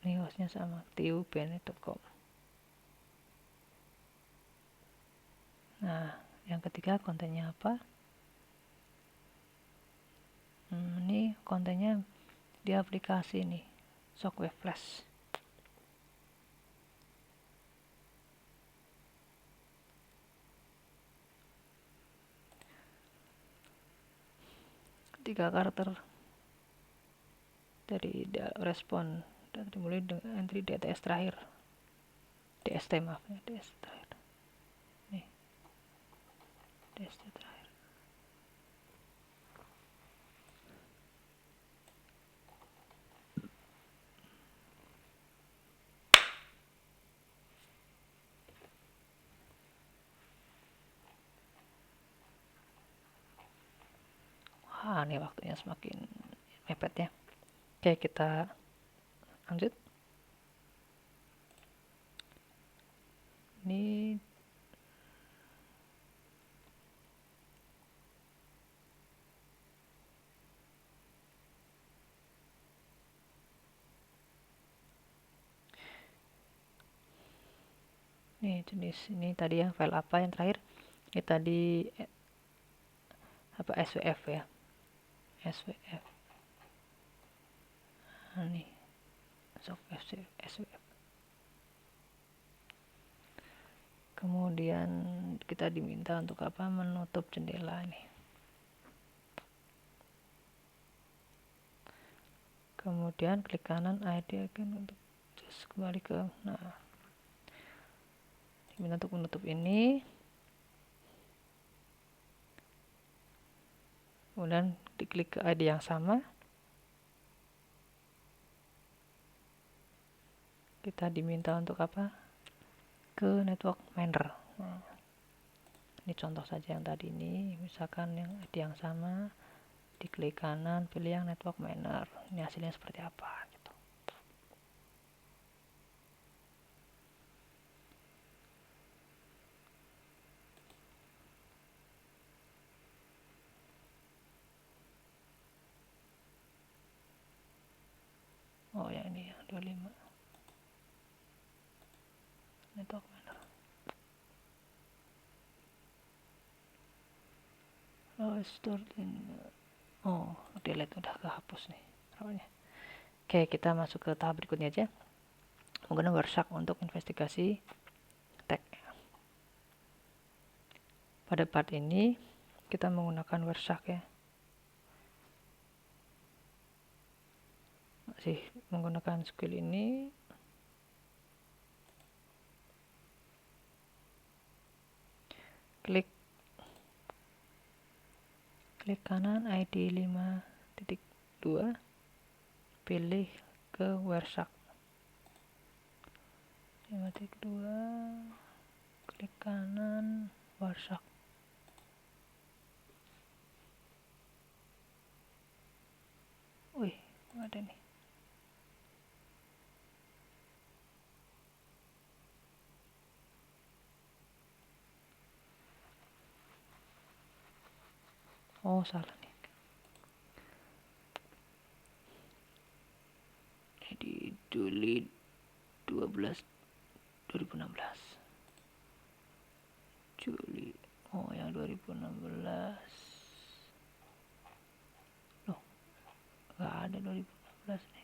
ini hostnya sama hostyou.bandme.com. Nah, yang ketiga kontennya apa? Ini kontennya di aplikasi nih, Shockwave Flash. Tiga karakter dari respon dan dimulai dengan entry DTS terakhir. DST maaf ya, DST terakhir. Nih. DST terakhir. Ini waktunya semakin mepet ya. Oke, kita lanjut. Ini jenis ini tadi yang file apa yang terakhir? Ini tadi apa, SWF ya. SWF. Nih. SWF. Kemudian kita diminta untuk apa? Menutup jendela nih. Kemudian klik kanan ID akan untuk kembali ke diminta untuk menutup ini. Kemudian diklik ke ID yang sama. Kita diminta untuk apa? Ke network manager. Ini contoh saja yang tadi ini, misalkan yang ID yang sama, diklik kanan, pilih yang network manager. Ini hasilnya seperti apa gitu. Oh ya, ini yang 25 network manager. Delete, udah kehapus nih rawnya. Oke, kita masuk ke tahap berikutnya aja, menggunakan Wireshark untuk investigasi tag. Pada part ini kita menggunakan Wireshark ya, masih menggunakan skill ini. Klik kanan ID 5.2, pilih ke Wireshark 5.2, klik kanan Wireshark. Wih, ada nih. Oh, salah nih. Jadi Juli 12 2016. Juli. Oh, yang 2016. Loh, nggak ada 2016 nih.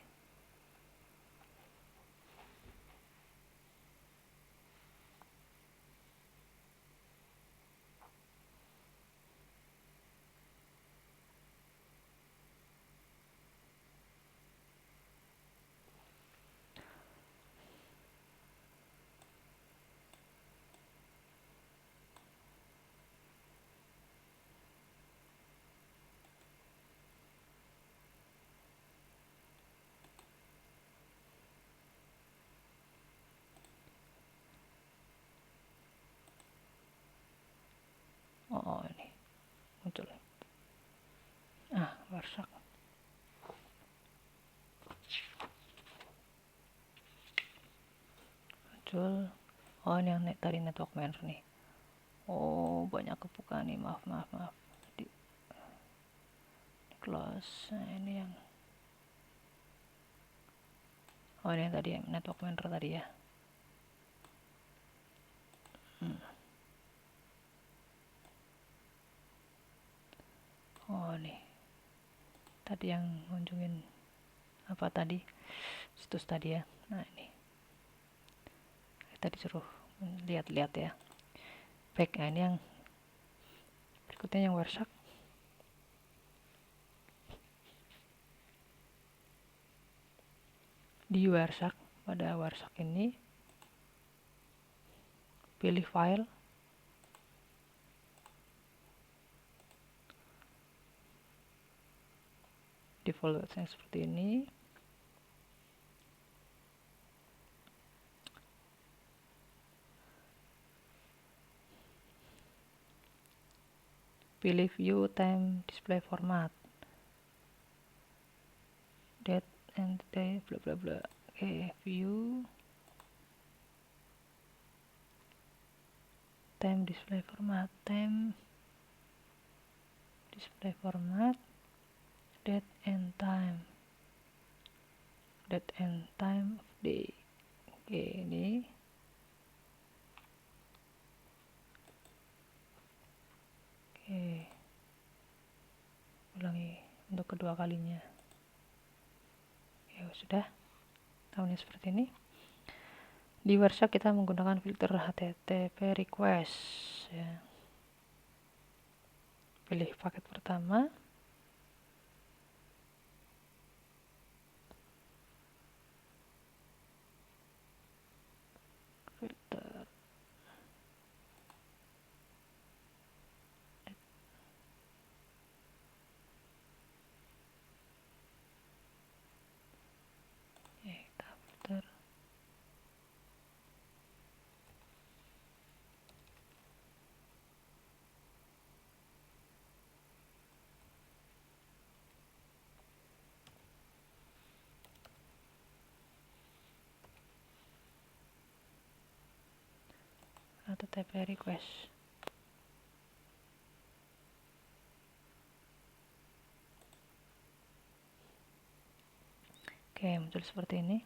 Oh, ini muncul. Wireshark. Muncul. Oh, ini yang tadi network manager nih. Oh, banyak kebukaan nih. Maaf. Di close. Nah, ini yang ini yang tadi ya, network manager tadi ya. Oh, nih. Tadi yang ngunjungin apa tadi? Situs tadi ya. Nah, ini. Kita disuruh lihat-lihat ya. Baik, nah ini yang berikutnya yang Wireshark. Di Wireshark, pada Wireshark ini pilih file, defaultnya seperti ini. Pilih view time display format. date and day bla bla bla. Oke, view time display format, time display format, date and time of day. Oke, ini oke, ulangi untuk kedua kalinya. Ya sudah, tahunnya seperti ini. Di Wireshark kita menggunakan filter HTTP request ya. Pilih paket pertama, filter kita filter HTTP request. Oke, muncul seperti ini.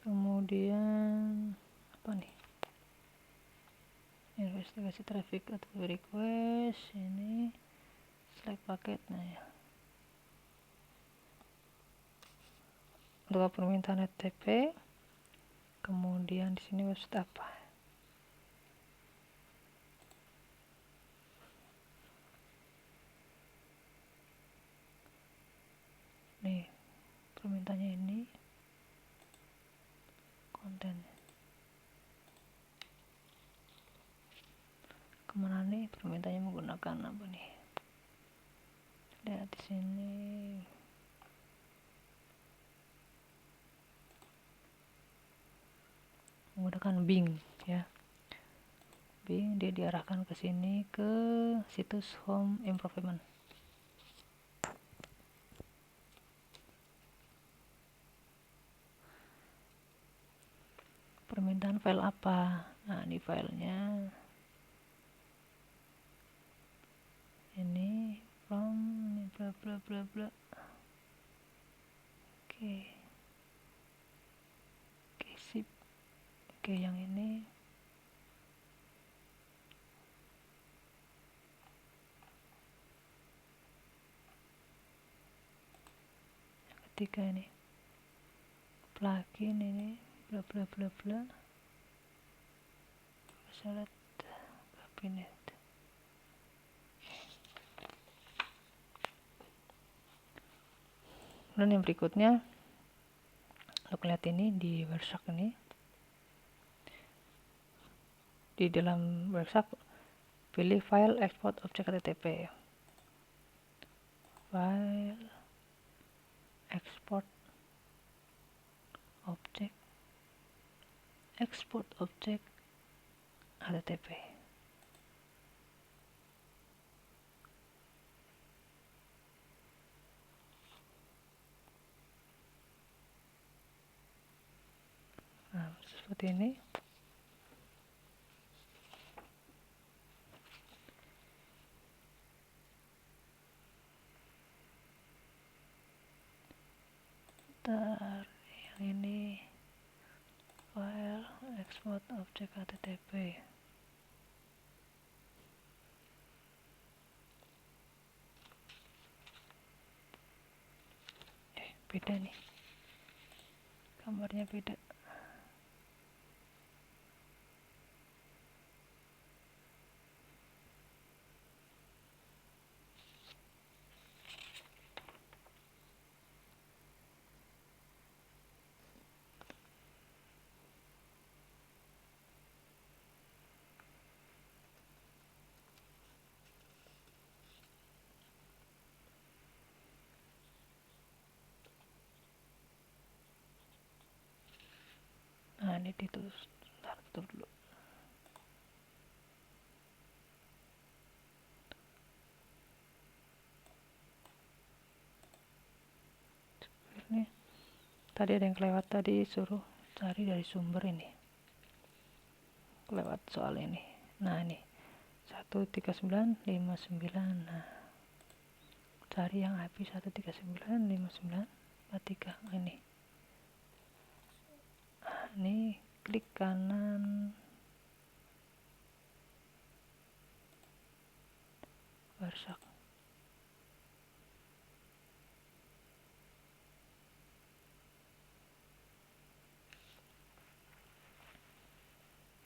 Kemudian apa nih? Investigasi traffic atau request, ini select paket. Nah ya, untuk permintaan HTTP. Kemudian di sini website apa? Nih, permintaannya ini konten. Kemana nih permintaannya menggunakan apa nih? Lihat di sini. Menggunakan Bing ya. Bing dia diarahkan ke sini ke situs home improvement. Permintaan file apa? Nah, ini filenya. Ini from ini bla bla bla bla. Oke. Oke, sip. Oke, yang ini yang ketiga ini plugin ini bla bla bla bla. Select cabinet. Dan yang berikutnya untuk lihat ini di Wireshark ini, di dalam Wireshark pilih file export object HTTP, file export object HTTP. Nah, seperti ini. Ntar yang ini file export object HTTP. Beda nih, gambarnya beda. ini ditutup, sebentar, tutup dulu. Ini tadi ada yang kelewat, tadi suruh cari dari sumber ini, lewat soal ini. Nah ini 13959. Nah cari yang IP 1395943 ini. Nah, ini klik kanan Warsak.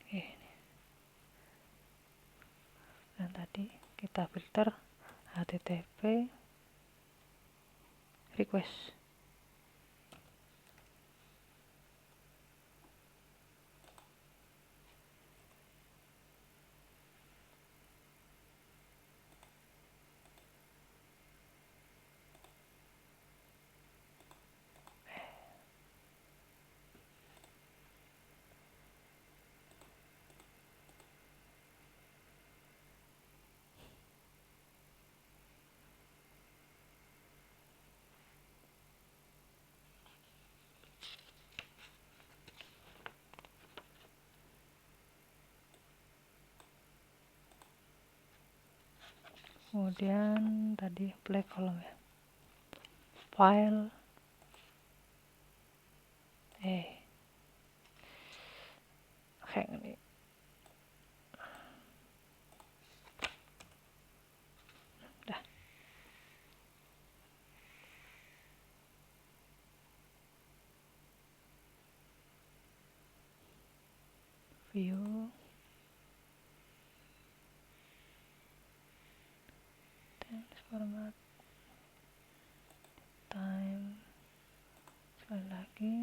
Oke. Dan tadi kita filter HTTP request. Kemudian tadi black column ya, file hang ini. Dah. View. Text format. Time. Sekali lagi.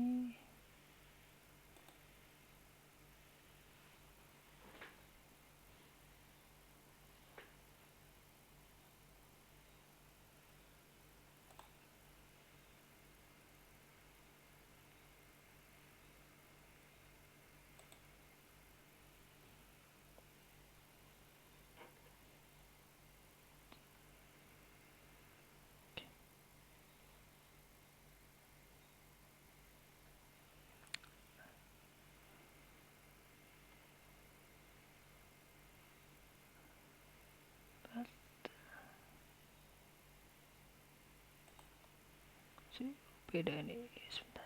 Beda ini sebentar.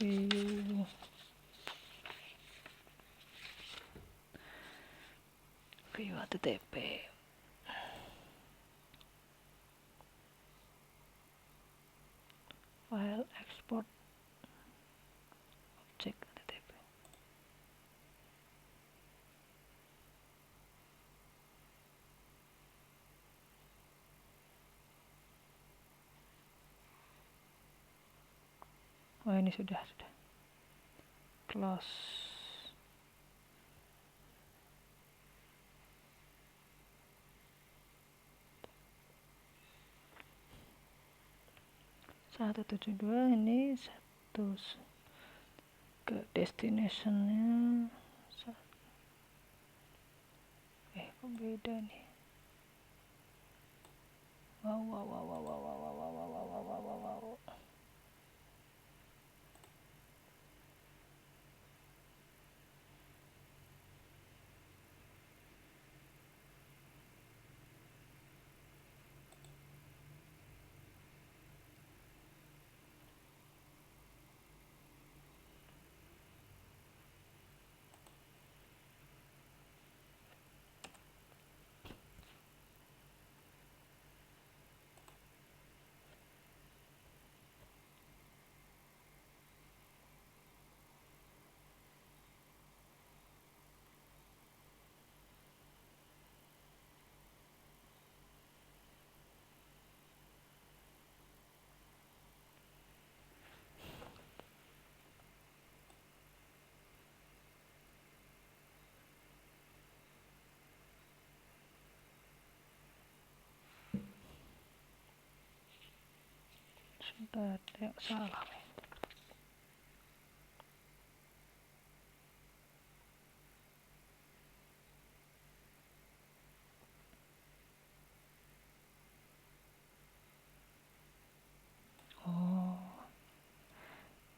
View. View HTTP. File export object HTTP. Oh ini sudah close. Satu 172 ini satu ke destinationnya. Kok beda nih? Wow. ada yang salah. Oh,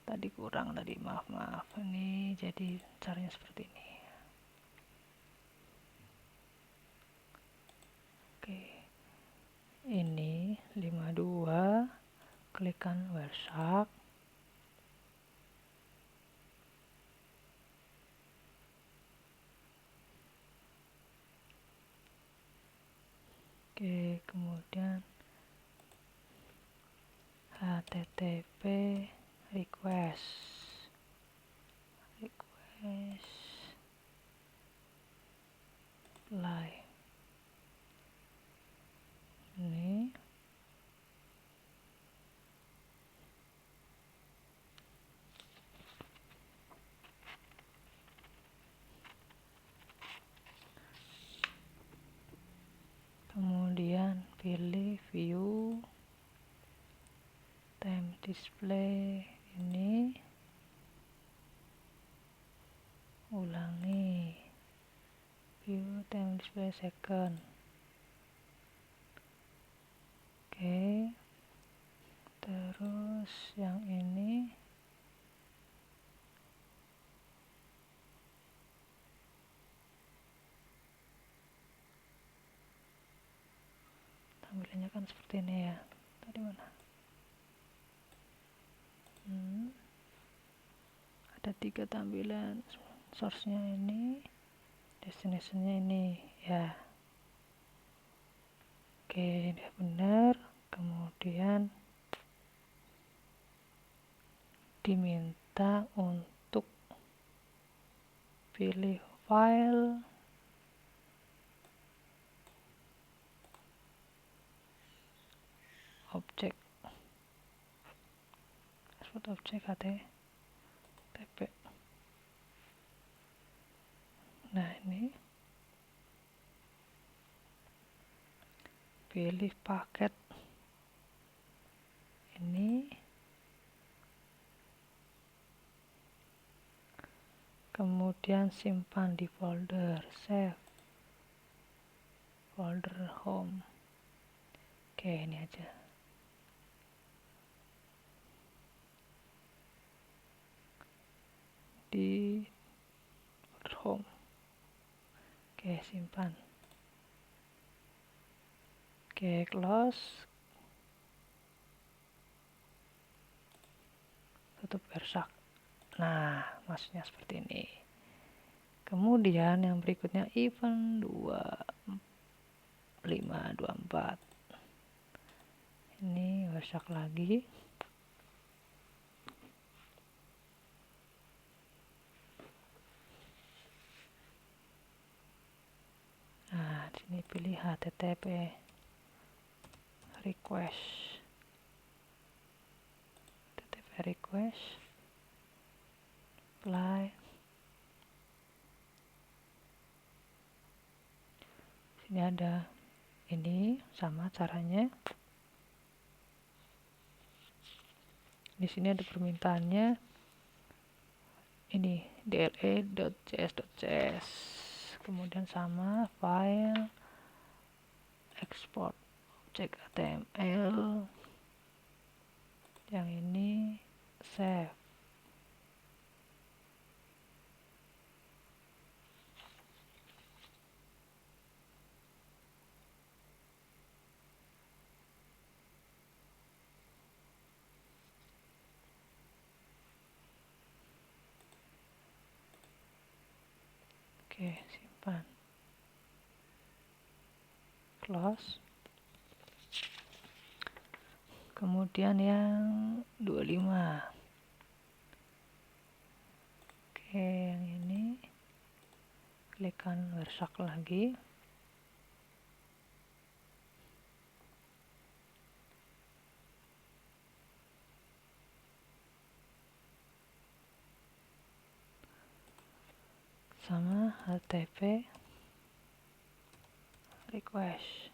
tadi kurang tadi, maaf ini. Jadi caranya seperti ini. Oke, ini 52, klikkan Wireshark. Oke, kemudian HTTP request apply. Ini kemudian pilih view time display, ini ulangi view time display second. Oke, terus yang ini tampilannya kan seperti ini ya. Tadi mana? Ada 3 tampilan, source-nya ini, destination-nya ini ya. Oke, udah benar. Kemudian diminta untuk pilih file, objek, export objek HTTP. Nah, ini pilih paket ini, kemudian simpan di folder save, folder home. Oke, ini aja. Di folder home. Oke, simpan. Oke, close. Tutup Wireshark. Nah, maksudnya seperti ini. Kemudian yang berikutnya event 2524. Ini Wireshark lagi. Nah, di sini pilih HTTP request. HTTP request. Apply. Sini ada ini, sama caranya. Di sini ada permintaannya. Ini dla.js.js. Kemudian sama file, export objek HTML. Yang ini save. Oke, simpan. Close. Kemudian yang 25. Oke, yang ini klikkan Wireshark lagi. Sama HTTP request.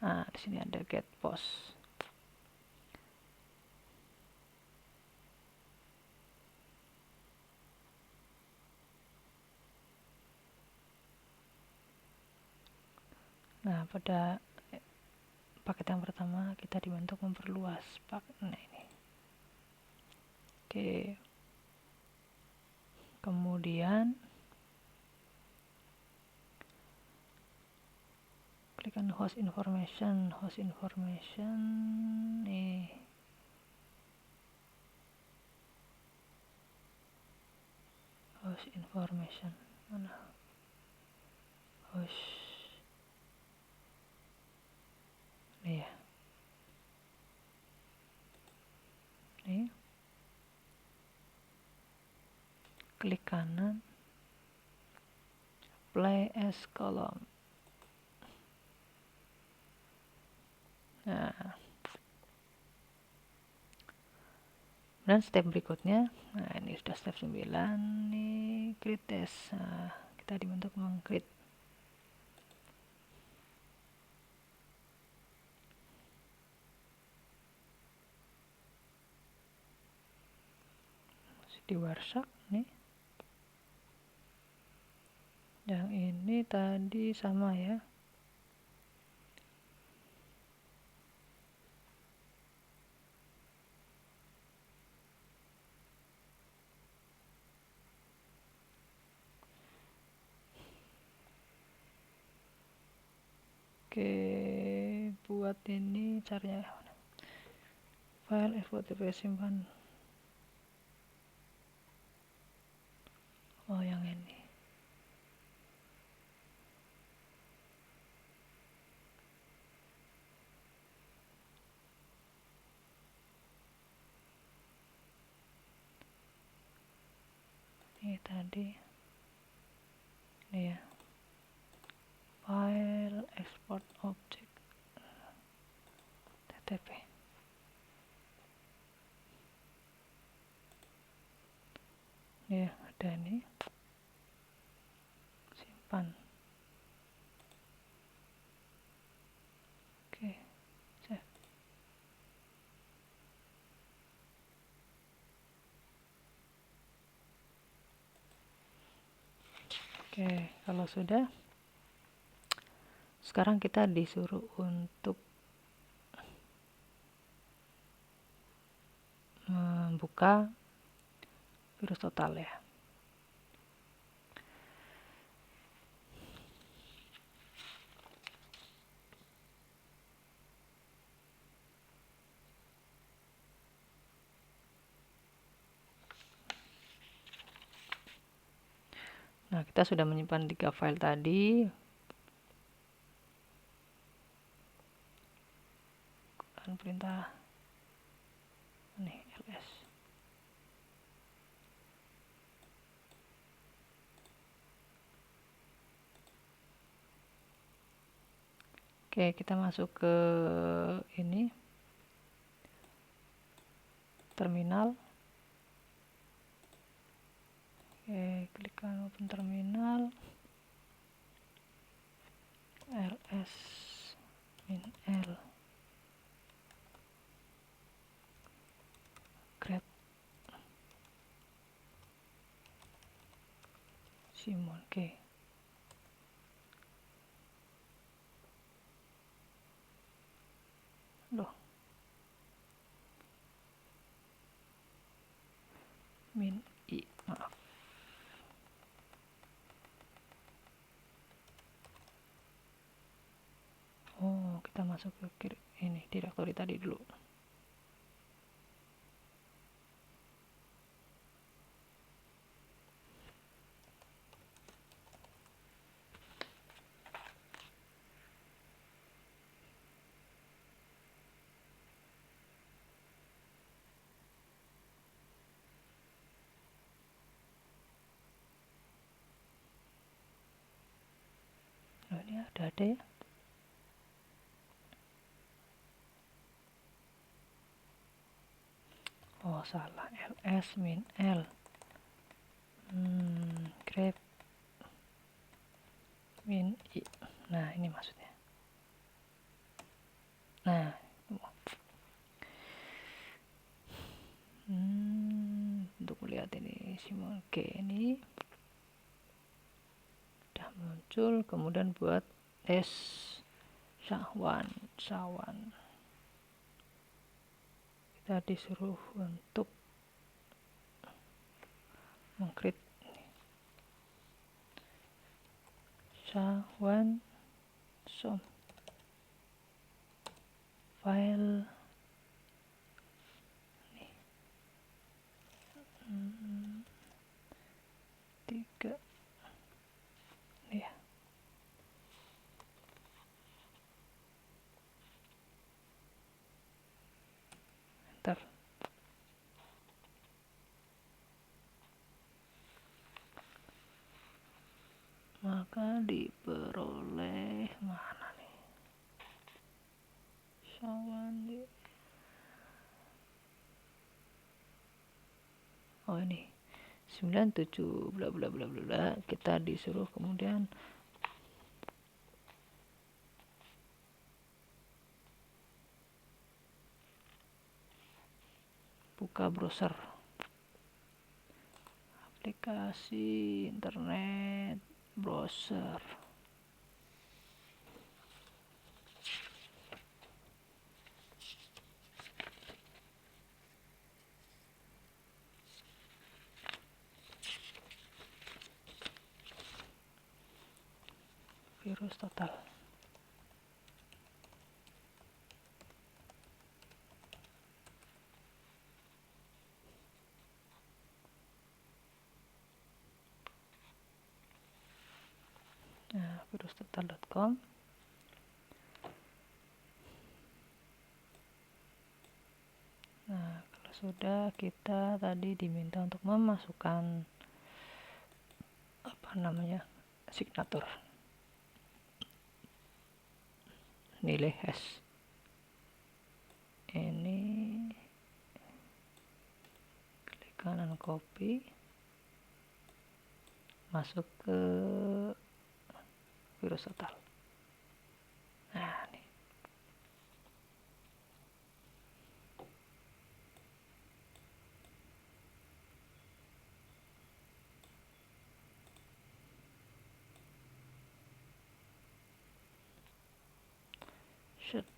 Nah, di sini ada get post. Nah, pada paket yang pertama kita dibentuk memperluas paket. Nah, ini. Oke. Kemudian klikkan host information nih. Host information mana? Host nih ya. Nih. Klik kanan. Play as column. Nah. Dan step berikutnya, nah ini sudah step 9 nih, create test. Nah, kita dibentuk meng-create. Masih di Warsak nih. Yang ini tadi sama ya. Oke, buat ini caranya file FTP simpan. Oh, yang ini. Ini tadi. Ini ya. File export object TTP. Ya, ada ini. Simpan. Oke, save. Oke, kalau sudah, sekarang kita disuruh untuk membuka virus total ya. Nah, kita sudah menyimpan 3 file tadi. Dan perintah nih ls. Oke, kita masuk ke ini terminal. Oke, klikkan open terminal. ls -l grep simon. Oke. Loh. Min i, maaf. Oh, kita masuk ke ini directory tadi dulu. Oh, ini ada ya. Oh, salah. ls -l grep min i. Nah, ini maksudnya. Nah, untuk melihat ini Simon K ini udah muncul, kemudian buat S Syahwan kita disuruh untuk mengcreate Syahwan som file nih, 3 nih ya. Enter. Maka diperoleh mana nih? Syahwan di oh ini 97 bla bla bla bla, kita disuruh kemudian buka browser, aplikasi internet browser. Virus total. Nah, virustotal.com. Nah, kalau sudah, kita tadi diminta untuk memasukkan apa namanya, signatur, nilai hash. Ini klik kanan copy, masuk ke virus total. Nah, nih. Shoot.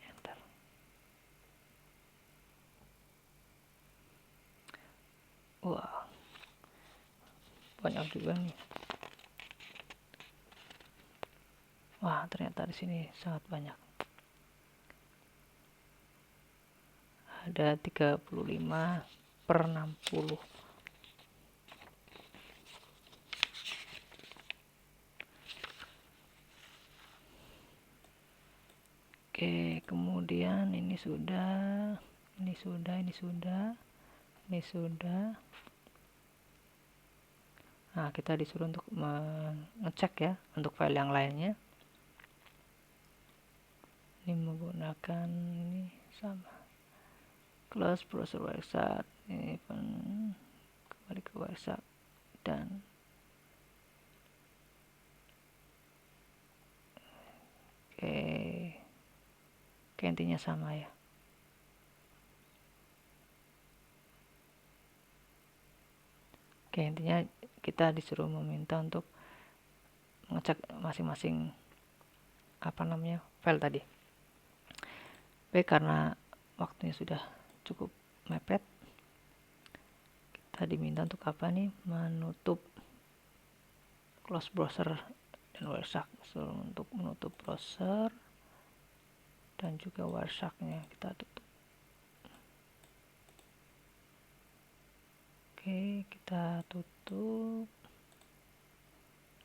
Enter. Wah, banyak juga nih. Wah, ternyata di sini sangat banyak. Ada 35 per 60. Oke, kemudian ini sudah. Nah, kita disuruh untuk mengecek ya untuk file yang lainnya. Ini menggunakan ini sama. Close browser website. Ini kembali ke website dan oke, intinya sama ya. Oke, intinya kita disuruh meminta untuk mengecek masing-masing apa namanya file tadi. Baik, karena waktunya sudah cukup mepet, kita diminta untuk apa nih, menutup close browser dan Wireshark. So, untuk menutup browser dan juga Wiresharknya kita tutup. Oke, kita tutup.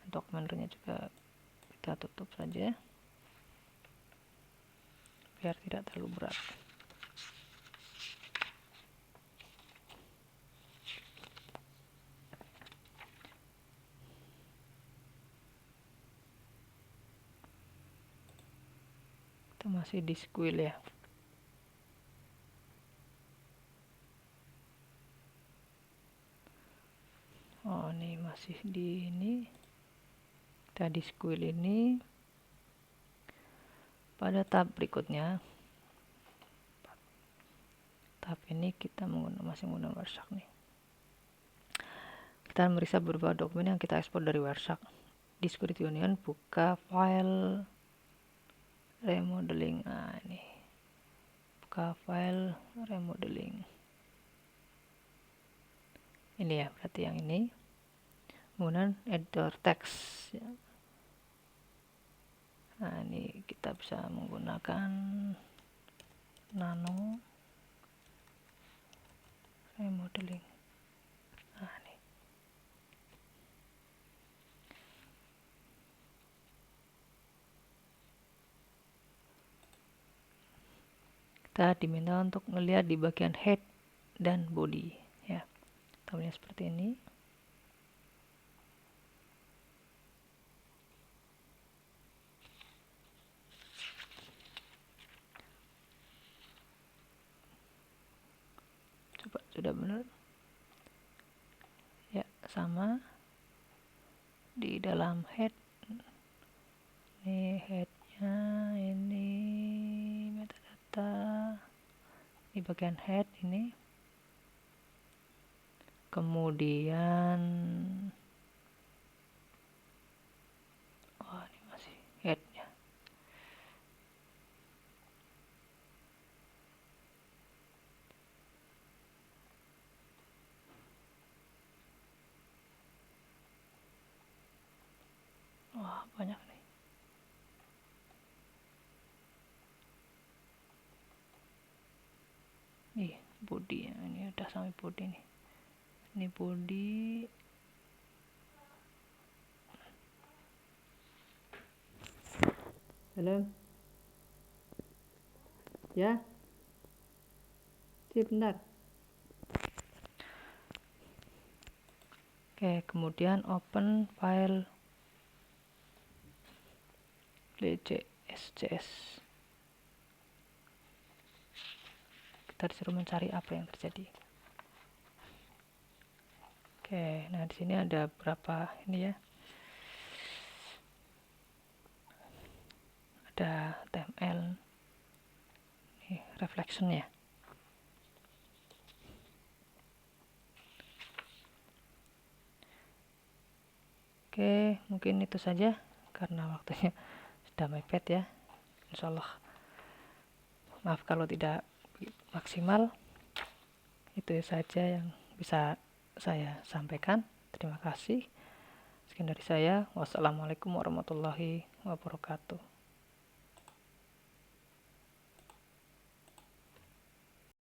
Untuk menunya juga kita tutup saja biar tidak terlalu berat. Kita masih di squeal ya. Oh, ini masih di ini. Tadi squil ini. Pada tab berikutnya, tab ini kita masih menggunakan Wireshark nih. Kita meriksa beberapa dokumen yang kita ekspor dari Wireshark. Di Security Onion buka file remodeling. Nah, ini buka file remodeling. Ini ya, berarti yang ini. Kemudian editor text ya. Nah, ini kita bisa menggunakan nano remodeling. Nah, ini. Kita diminta untuk melihat di bagian head dan body ya. Tampilannya seperti ini. Coba sudah benar. Ya, sama di dalam head. Ini headnya, ini metadata di bagian head ini. Kemudian ini masih headnya. Wah, banyak nih. Nih, body. Ini udah sampai body nih. Ini body. Halo. Ya. Bentar. Oke, kemudian open file DCSCS. Kita disuruh mencari apa yang terjadi. Oke, nah di sini ada berapa ini ya? Ada HTML. Ini reflection ya. Oke, mungkin itu saja karena waktunya sudah mepet ya. Insyaallah maaf kalau tidak maksimal. Itu saja yang bisa saya sampaikan. Terima kasih. Sekian dari saya. Wassalamualaikum warahmatullahi wabarakatuh.